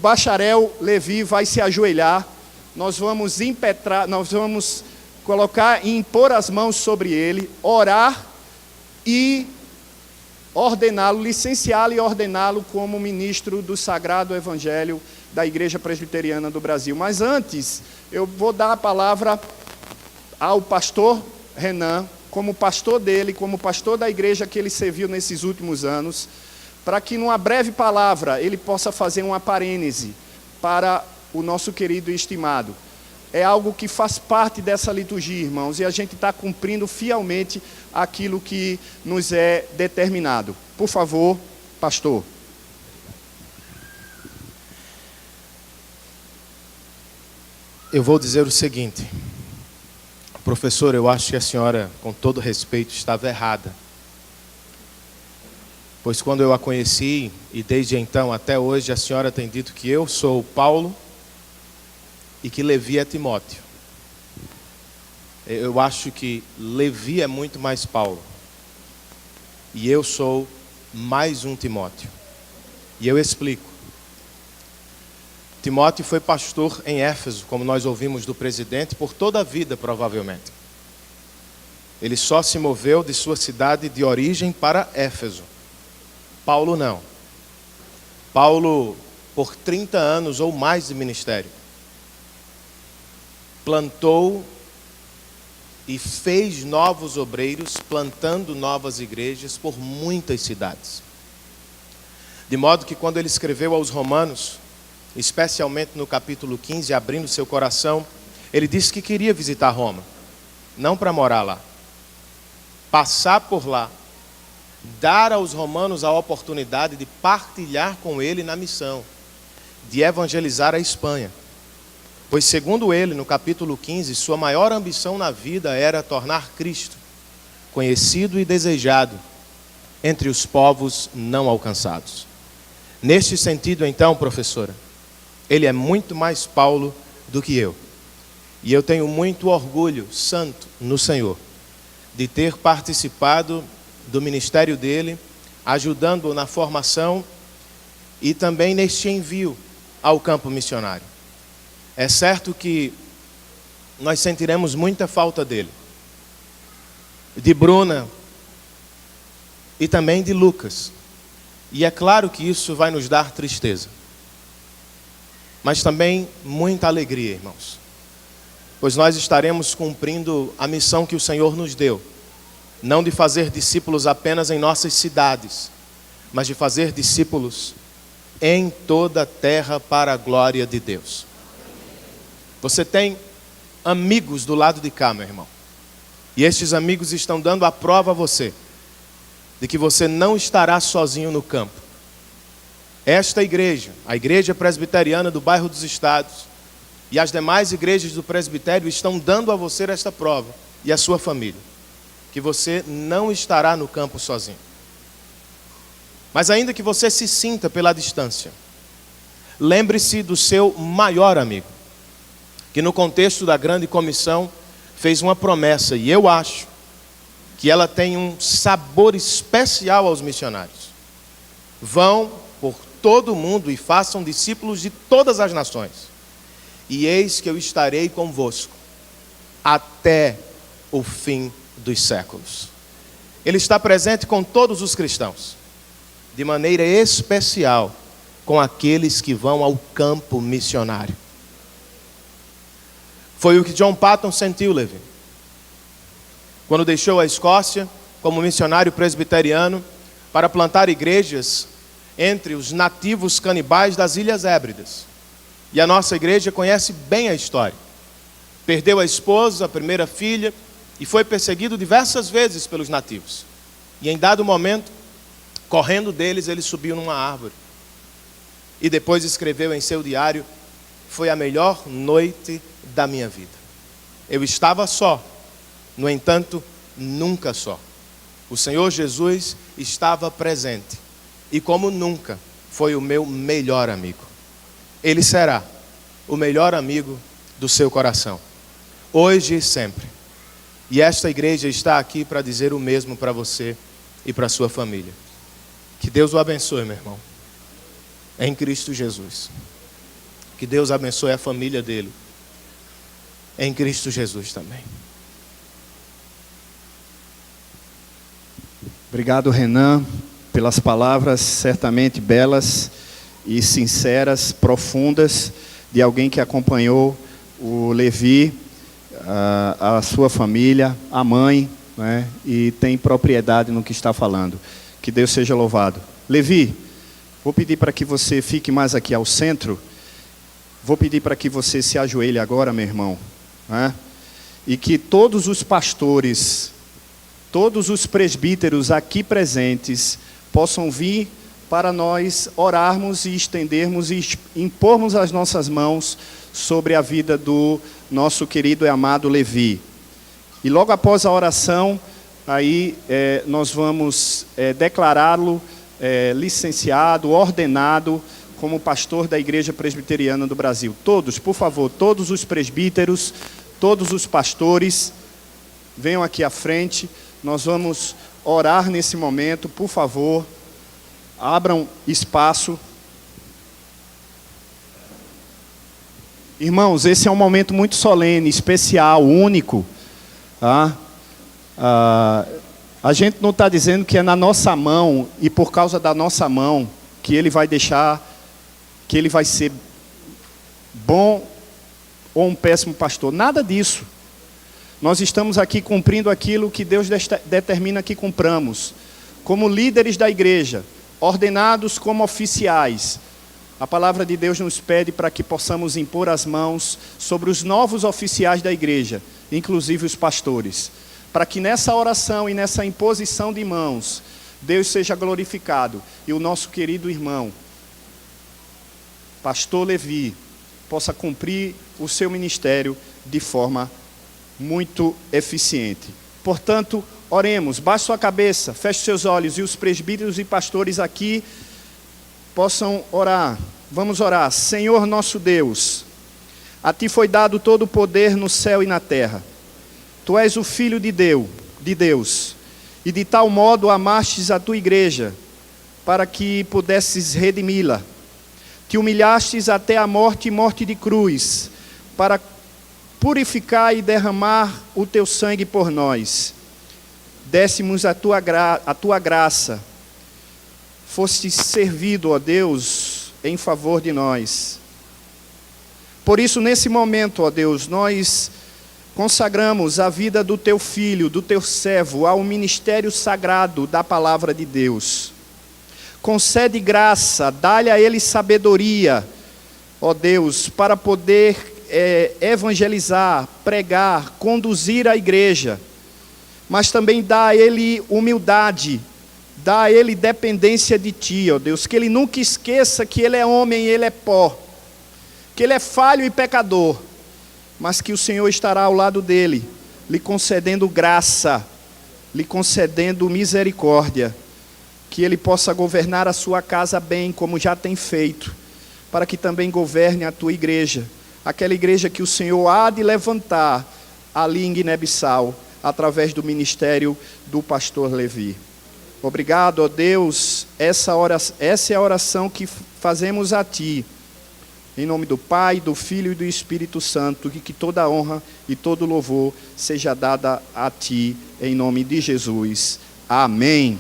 [SPEAKER 5] bacharel Levi vai se ajoelhar, nós vamos impetrar, nós vamos impor as mãos sobre ele, orar e ordená-lo, licenciá-lo e ordená-lo como ministro do Sagrado Evangelho da Igreja Presbiteriana do Brasil. Mas antes, eu vou dar a palavra ao pastor Renan, como pastor dele, como pastor da igreja que ele serviu nesses últimos anos, para que numa breve palavra ele possa fazer uma parênese para o nosso querido e estimado. É algo que faz parte dessa liturgia, irmãos, e a gente está cumprindo fielmente aquilo que nos é determinado. Por favor, pastor.
[SPEAKER 1] Eu vou dizer o seguinte, professor, eu acho que a senhora, com todo respeito, estava errada. Pois quando eu a conheci, e desde então até hoje, a senhora tem dito que eu sou Paulo e que Levi é Timóteo. Eu acho que Levi é muito mais Paulo. E eu sou mais um Timóteo. E eu explico. Timóteo foi pastor em Éfeso, como nós ouvimos do presidente, por toda a vida, provavelmente. Ele só se moveu de sua cidade de origem para Éfeso. Paulo não. Paulo, por 30 anos ou mais de ministério, plantou e fez novos obreiros, plantando novas igrejas por muitas cidades. De modo que quando ele escreveu aos Romanos, especialmente no capítulo 15, abrindo seu coração, ele disse que queria visitar Roma, não para morar lá, passar por lá, dar aos romanos a oportunidade de partilhar com ele na missão, de evangelizar a Espanha. Pois segundo ele, no capítulo 15, sua maior ambição na vida era tornar Cristo conhecido e desejado entre os povos não alcançados. Neste sentido, então, professora, ele é muito mais Paulo do que eu. E eu tenho muito orgulho santo no Senhor de ter participado do ministério dele, ajudando-o na formação e também neste envio ao campo missionário. É certo que nós sentiremos muita falta dele, de Bruna e também de Lucas. E é claro que isso vai nos dar tristeza, mas também muita alegria, irmãos, pois nós estaremos cumprindo a missão que o Senhor nos deu, não de fazer discípulos apenas em nossas cidades, mas de fazer discípulos em toda a terra para a glória de Deus. Você tem amigos do lado de cá, meu irmão, e estes amigos estão dando a prova a você de que você não estará sozinho no campo. Esta igreja, a Igreja Presbiteriana do Bairro dos Estados e as demais igrejas do presbitério estão dando a você esta prova, e a sua família, que você não estará no campo sozinho. Mas ainda que você se sinta pela distância, lembre-se do seu maior amigo, que no contexto da grande comissão fez uma promessa, e eu acho que ela tem um sabor especial aos missionários. Vão por todo o mundo e façam discípulos de todas as nações. E eis que eu estarei convosco até o fim dos séculos. Ele está presente com todos os cristãos, de maneira especial com aqueles que vão ao campo missionário. Foi o que John Paton sentiu, Levi, quando deixou a Escócia como missionário presbiteriano para plantar igrejas entre os nativos canibais das Ilhas Hébridas. E a nossa igreja conhece bem a história. Perdeu a esposa, a primeira filha, e foi perseguido diversas vezes pelos nativos. E em dado momento, correndo deles, ele subiu numa árvore. E depois escreveu em seu diário: foi a melhor noite da minha vida. Eu estava só, no entanto, nunca só. O Senhor Jesus estava presente, e como nunca, foi o meu melhor amigo. Ele será o melhor amigo do seu coração, hoje e sempre. E esta igreja está aqui para dizer o mesmo para você e para a sua família. Que Deus o abençoe, meu irmão, em Cristo Jesus. Que Deus abençoe a família dele, em Cristo Jesus também.
[SPEAKER 5] Obrigado, Renan, pelas palavras certamente belas e sinceras, profundas, de alguém que acompanhou o Levi, a sua família, a mãe, né, e tem propriedade no que está falando. Que Deus seja louvado. Levi, vou pedir para que você fique mais aqui ao centro. Vou pedir para que você se ajoelhe agora, meu irmão, né, e que todos os pastores, todos os presbíteros aqui presentes possam vir para nós orarmos e estendermos e impormos as nossas mãos sobre a vida do nosso querido e amado Levi. E logo após a oração, aí nós vamos declará-lo licenciado, ordenado como pastor da Igreja Presbiteriana do Brasil. Todos, por favor, todos os presbíteros, todos os pastores, venham aqui à frente. Nós vamos orar nesse momento, por favor. Abram espaço. Irmãos, esse é um momento muito solene, especial, único. Tá? A gente não está dizendo que é na nossa mão e por causa da nossa mão que ele vai deixar, que ele vai ser bom ou um péssimo pastor. Nada disso. Nós estamos aqui cumprindo aquilo que Deus determina que cumpramos. Como líderes da igreja, ordenados como oficiais, a palavra de Deus nos pede para que possamos impor as mãos sobre os novos oficiais da igreja, inclusive os pastores, para que nessa oração e nessa imposição de mãos, Deus seja glorificado e o nosso querido irmão, pastor Levi, possa cumprir o seu ministério de forma muito eficiente. Portanto, oremos, baixe sua cabeça, feche seus olhos e os presbíteros e pastores aqui possam orar. Vamos orar. Senhor nosso Deus, a Ti foi dado todo o poder no céu e na terra. Tu és o Filho de Deus, e de tal modo amastes a Tua igreja, para que pudesses redimi-la. Te humilhastes até a morte e morte de cruz, para purificar e derramar o Teu sangue por nós. Dessemos a tua graça, foste servido, ó Deus, em favor de nós. Por isso, nesse momento, ó Deus, nós consagramos a vida do Teu Filho, do Teu servo, ao ministério sagrado da Palavra de Deus. Concede graça, dá-lhe a ele sabedoria, ó Deus, para poder evangelizar, pregar, conduzir a igreja. Mas também dá a ele humildade, dá a ele dependência de Ti, ó Deus, que ele nunca esqueça que ele é homem e ele é pó, que ele é falho e pecador, mas que o Senhor estará ao lado dele, lhe concedendo graça, lhe concedendo misericórdia, que ele possa governar a sua casa bem, como já tem feito, para que também governe a tua igreja, aquela igreja que o Senhor há de levantar ali em Guiné-Bissau, através do ministério do pastor Levi. Obrigado, ó Deus, essa é a oração que fazemos a Ti, em nome do Pai, do Filho e do Espírito Santo, que toda a honra e todo louvor seja dada a Ti, em nome de Jesus. Amém.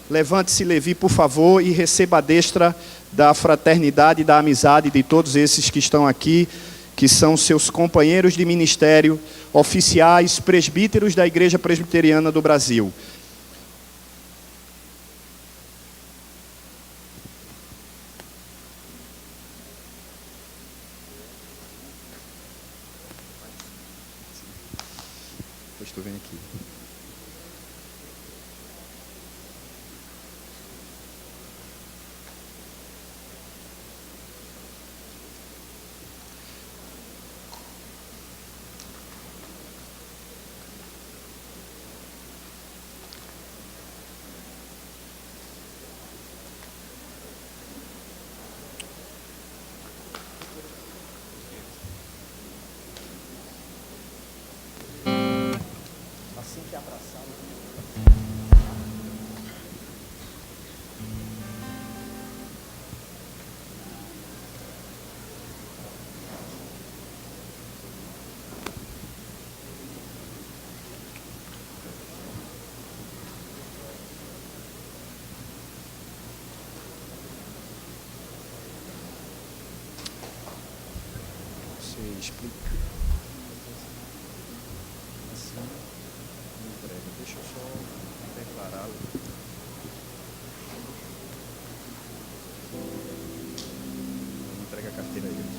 [SPEAKER 5] Levante-se, Levi, por favor, e receba a destra da fraternidade e da amizade de todos esses que estão aqui, que são seus companheiros de ministério, oficiais, presbíteros da Igreja Presbiteriana do Brasil. Depois tu vem aqui. Explica. Assim, entrega. Deixa eu só declarar. Entrega a carteira a eles.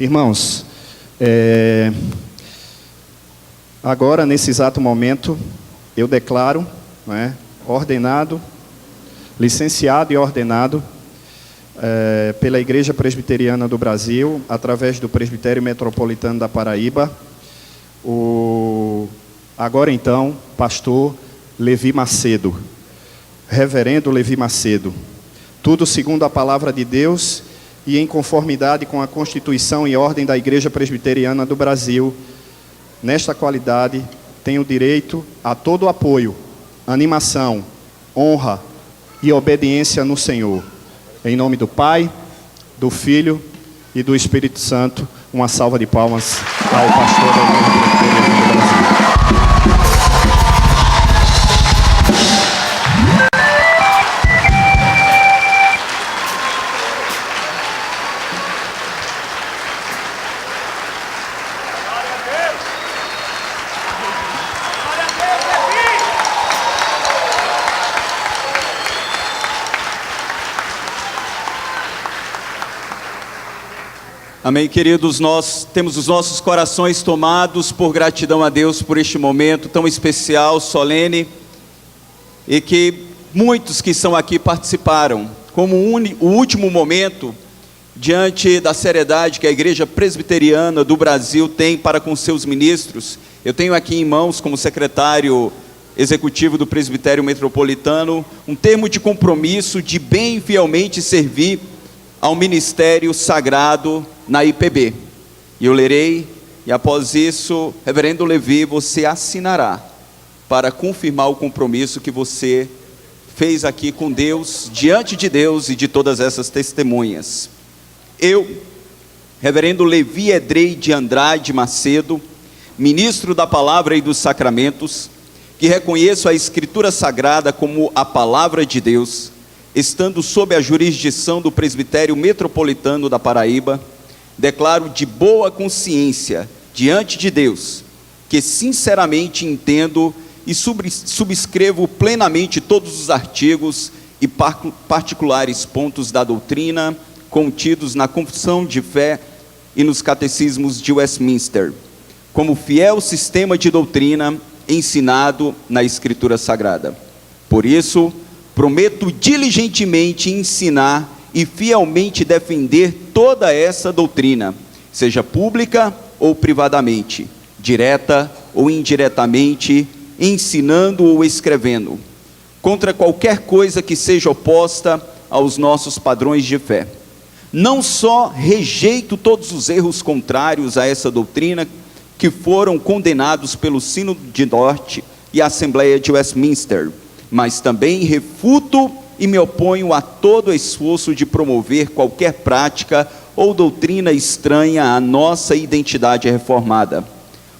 [SPEAKER 5] Irmãos, agora, nesse exato momento, eu declaro, ordenado, licenciado e ordenado pela Igreja Presbiteriana do Brasil, através do Presbitério Metropolitano da Paraíba, agora então, pastor Levi Macedo, reverendo Levi Macedo, tudo segundo a palavra de Deus e em conformidade com a Constituição e ordem da Igreja Presbiteriana do Brasil. Nesta qualidade, tenho direito a todo apoio, animação, honra e obediência no Senhor. Em nome do Pai, do Filho e do Espírito Santo, uma salva de palmas ao pastor da Igreja Presbiteriana do Brasil.
[SPEAKER 7] Amém, queridos, nós temos os nossos corações tomados por gratidão a Deus por este momento tão especial, solene, e que muitos que estão aqui participaram, como o último momento, diante da seriedade que a Igreja Presbiteriana do Brasil tem para com seus ministros. Eu tenho aqui em mãos, como secretário executivo do Presbitério Metropolitano, um termo de compromisso de bem fielmente servir ao ministério sagrado na IPB. E eu lerei, e após isso, reverendo Levi, você assinará para confirmar o compromisso que você fez aqui com Deus, diante de Deus e de todas essas testemunhas. Eu, reverendo Levi Edrei de Andrade Macedo, ministro da Palavra e dos Sacramentos, que reconheço a Escritura Sagrada como a Palavra de Deus, estando sob a jurisdição do Presbitério Metropolitano da Paraíba, declaro de boa consciência diante de Deus que sinceramente entendo e subscrevo plenamente todos os artigos e particulares pontos da doutrina contidos na Confissão de Fé e nos Catecismos de Westminster, como fiel sistema de doutrina ensinado na Escritura Sagrada. Por isso, prometo diligentemente ensinar e fielmente defender toda essa doutrina, seja pública ou privadamente, direta ou indiretamente, ensinando ou escrevendo, contra qualquer coisa que seja oposta aos nossos padrões de fé. Não só rejeito todos os erros contrários a essa doutrina que foram condenados pelo Sínodo de Dort e a Assembleia de Westminster, mas também refuto e me oponho a todo esforço de promover qualquer prática ou doutrina estranha à nossa identidade reformada.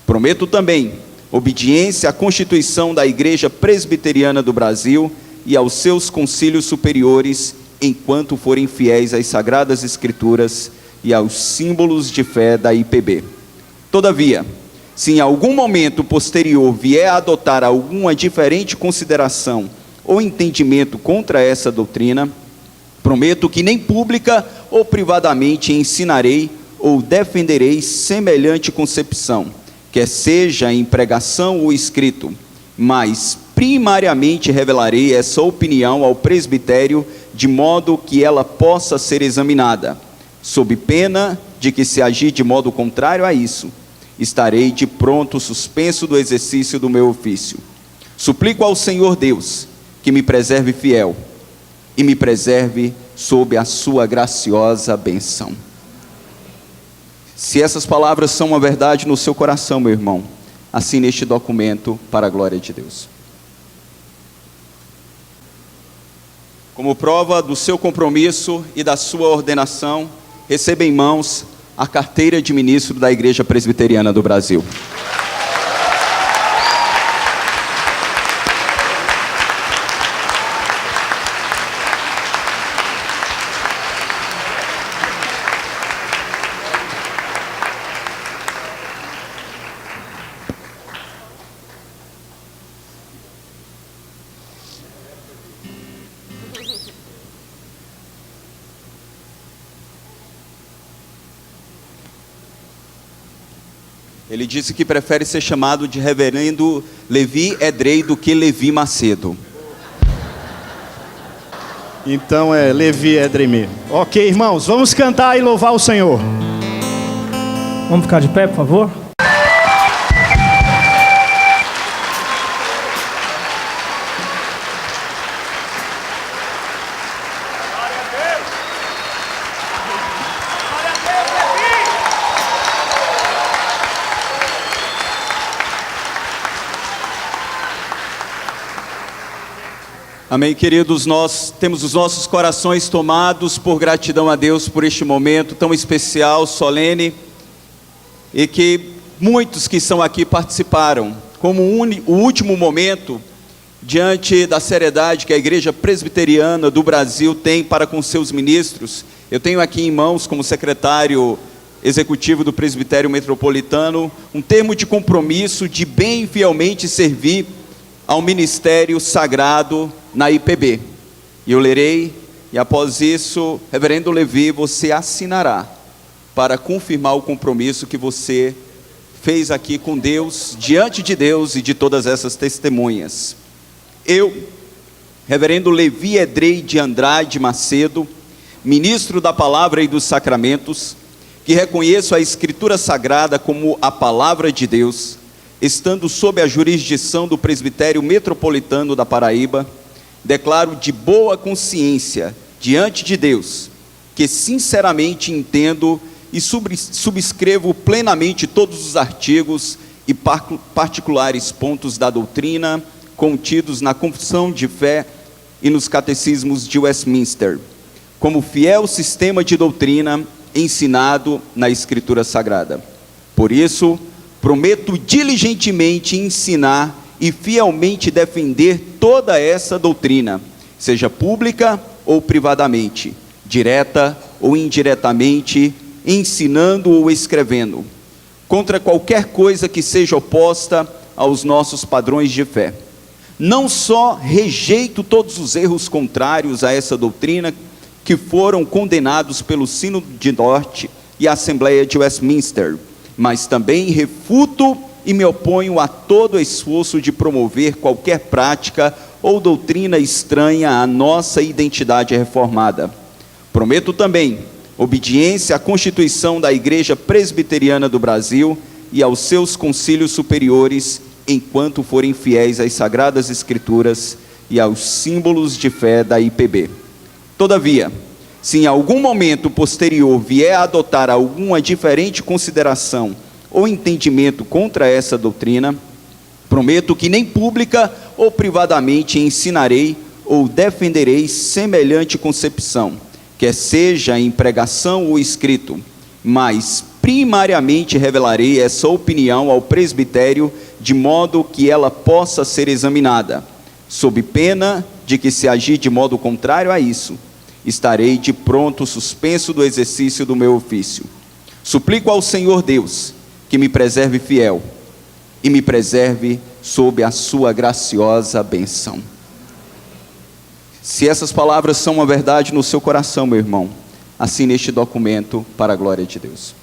[SPEAKER 7] Prometo também obediência à Constituição da Igreja Presbiteriana do Brasil e aos seus concílios superiores, enquanto forem fiéis às Sagradas Escrituras e aos símbolos de fé da IPB. Todavia, se em algum momento posterior vier a adotar alguma diferente consideração ou entendimento contra essa doutrina, prometo que nem pública ou privadamente ensinarei ou defenderei semelhante concepção, quer seja em pregação ou escrito, mas primariamente revelarei essa opinião ao presbitério, de modo que ela possa ser examinada, sob pena de que, se agir de modo contrário a isso, estarei de pronto suspenso do exercício do meu ofício. Suplico ao Senhor Deus que me preserve fiel e me preserve sob a sua graciosa bênção. Se essas palavras são uma verdade no seu coração, meu irmão, assine este documento para a glória de Deus. Como prova do seu compromisso e da sua ordenação, receba em mãos a carteira de ministro da Igreja Presbiteriana do Brasil. Ele disse que prefere ser chamado de Reverendo Levi Edrei do que Levi Macedo.
[SPEAKER 5] Então é Levi Edrei. Ok, irmãos, vamos cantar e louvar o Senhor.
[SPEAKER 4] Vamos ficar de pé, por favor?
[SPEAKER 7] Amém, queridos, nós temos os nossos corações tomados por gratidão a Deus por este momento tão especial, solene, e que muitos que estão aqui participaram, como o último momento, diante da seriedade que a Igreja Presbiteriana do Brasil tem para com seus ministros. Eu tenho aqui em mãos, como secretário executivo do Presbitério Metropolitano, um termo de compromisso de bem e fielmente servir ao ministério sagrado na IPB. E eu lerei, e após isso, Reverendo Levi, você assinará para confirmar o compromisso que você fez aqui com Deus, diante de Deus e de todas essas testemunhas. Eu, Reverendo Levi Edrei de Andrade Macedo, ministro da Palavra e dos Sacramentos, que reconheço a Escritura Sagrada como a Palavra de Deus, estando sob a jurisdição do Presbitério Metropolitano da Paraíba, declaro de boa consciência diante de Deus que sinceramente entendo e subscrevo plenamente todos os artigos e particulares pontos da doutrina contidos na Confissão de Fé e nos Catecismos de Westminster, como fiel sistema de doutrina ensinado na Escritura Sagrada. Por isso, prometo diligentemente ensinar e fielmente defender toda essa doutrina, seja pública ou privadamente, direta ou indiretamente, ensinando ou escrevendo, contra qualquer coisa que seja oposta aos nossos padrões de fé. Não só rejeito todos os erros contrários a essa doutrina que foram condenados pelo Sínodo de Dort e a Assembleia de Westminster, mas também refuto e me oponho a todo esforço de promover qualquer prática ou doutrina estranha à nossa identidade reformada. Prometo também obediência à Constituição da Igreja Presbiteriana do Brasil e aos seus concílios superiores, enquanto forem fiéis às Sagradas Escrituras e aos símbolos de fé da IPB. Todavia, se em algum momento posterior vier a adotar alguma diferente consideração ou entendimento contra essa doutrina, prometo que nem pública ou privadamente ensinarei ou defenderei semelhante concepção, quer seja em pregação ou escrito, mas primariamente revelarei essa opinião ao presbitério, de modo que ela possa ser examinada, sob pena de que, se agir de modo contrário a isso, estarei de pronto suspenso do exercício do meu ofício. Suplico ao Senhor Deus que me preserve fiel e me preserve sob a sua graciosa bênção. Se essas palavras são uma verdade no seu coração, meu irmão, assine este documento para a glória de Deus.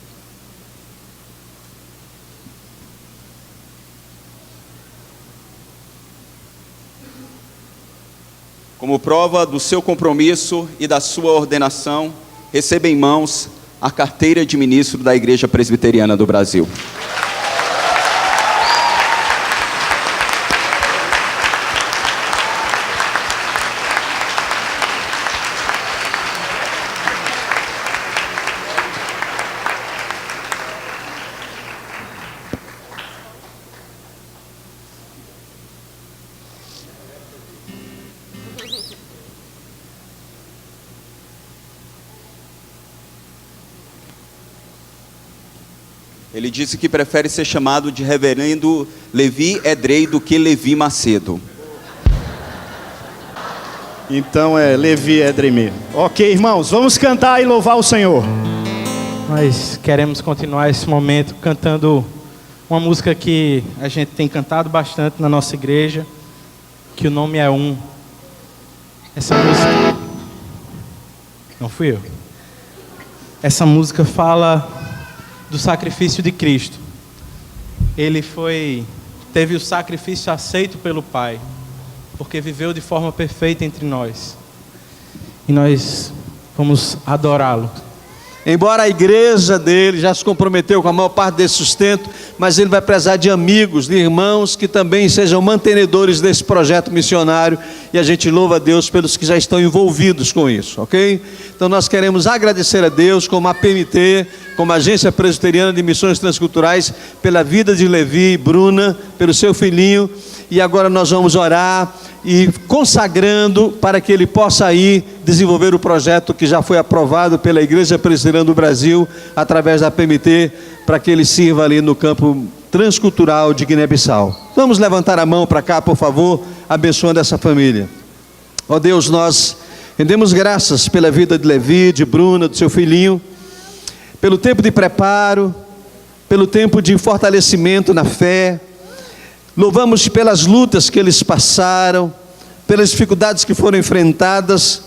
[SPEAKER 7] Como prova do seu compromisso e da sua ordenação, receba em mãos a carteira de ministro da Igreja Presbiteriana do Brasil. Ele disse que prefere ser chamado de reverendo Levi Edrei do que Levi Macedo.
[SPEAKER 5] Então é Levi Edrei mesmo. Ok, irmãos, vamos cantar e louvar o Senhor.
[SPEAKER 2] Nós queremos continuar esse momento cantando uma música que a gente tem cantado bastante na nossa igreja, que o nome é Um. Essa música... Não fui eu. Essa música fala do sacrifício de Cristo. Ele teve o sacrifício aceito pelo Pai, porque viveu de forma perfeita entre nós. E nós vamos adorá-lo.
[SPEAKER 8] Embora a igreja dele já se comprometeu com a maior parte desse sustento, mas ele vai precisar de amigos, de irmãos que também sejam mantenedores desse projeto missionário, e a gente louva a Deus pelos que já estão envolvidos com isso, ok? Então nós queremos agradecer a Deus, como a PMT, como a Agência Presbiteriana de Missões Transculturais, pela vida de Levi e Bruna, pelo seu filhinho, e agora nós vamos orar e consagrando para que ele possa ir desenvolver o projeto que já foi aprovado pela Igreja Presbiteriana do Brasil, através da PMT, para que ele sirva ali no campo transcultural de Guiné-Bissau. Vamos levantar a mão para cá, por favor, abençoando essa família. Ó Deus, nós rendemos graças pela vida de Levi, de Bruna, do seu filhinho, pelo tempo de preparo, pelo tempo de fortalecimento na fé. Louvamos pelas lutas que eles passaram, pelas dificuldades que foram enfrentadas,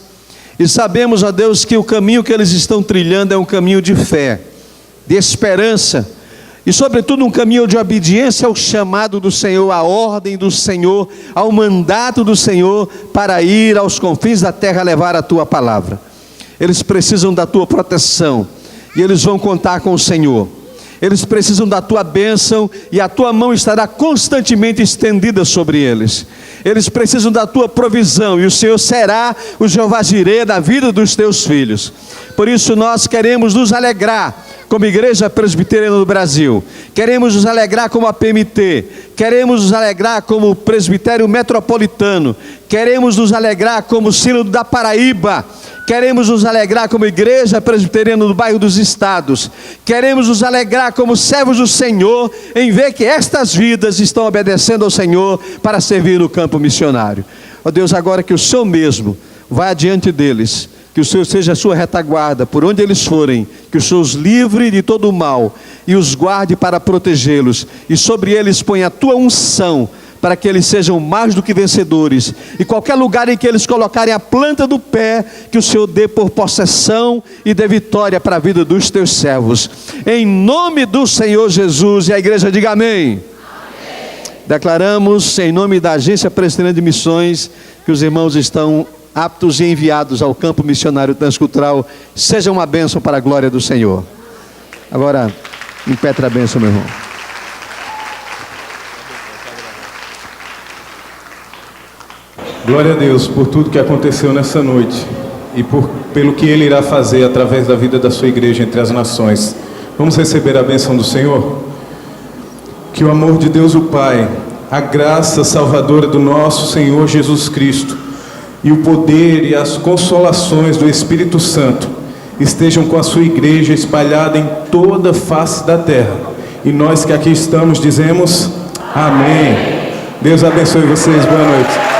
[SPEAKER 8] e sabemos, ó Deus, que o caminho que eles estão trilhando é um caminho de fé, de esperança, e sobretudo um caminho de obediência ao chamado do Senhor, à ordem do Senhor, ao mandato do Senhor, para ir aos confins da terra levar a Tua palavra. Eles precisam da Tua proteção, e eles vão contar com o Senhor. Eles precisam da Tua bênção, e a Tua mão estará constantemente estendida sobre eles. Eles precisam da Tua provisão, e o Senhor será o Jeová Jireh da vida dos Teus filhos. Por isso nós queremos nos alegrar como Igreja Presbiteriana do Brasil, queremos nos alegrar como a PMT, queremos nos alegrar como Presbitério Metropolitano, queremos nos alegrar como Sínodo da Paraíba, queremos nos alegrar como Igreja Presbiteriana do Bairro dos Estados, queremos nos alegrar como servos do Senhor, em ver que estas vidas estão obedecendo ao Senhor para servir no campo missionário. Ó Deus, agora que o Senhor mesmo vai adiante deles, que o Senhor seja a sua retaguarda, por onde eles forem, que o Senhor os livre de todo o mal e os guarde para protegê-los, e sobre eles ponha a tua unção, para que eles sejam mais do que vencedores, e qualquer lugar em que eles colocarem a planta do pé, que o Senhor dê por possessão e dê vitória para a vida dos teus servos, em nome do Senhor Jesus. E a igreja diga amém. Declaramos em nome da Agência Presbiteriana de Missões que os irmãos estão aptos e enviados ao campo missionário transcultural. Seja uma bênção para a glória do Senhor. Agora, impetra a bênção, meu irmão.
[SPEAKER 3] Glória a Deus por tudo que aconteceu nessa noite e pelo que Ele irá fazer através da vida da sua igreja entre as nações. Vamos receber a bênção do Senhor? Que o amor de Deus o Pai, a graça salvadora do nosso Senhor Jesus Cristo e o poder e as consolações do Espírito Santo estejam com a sua igreja espalhada em toda a face da terra. E nós que aqui estamos dizemos amém. Deus abençoe vocês. Boa noite.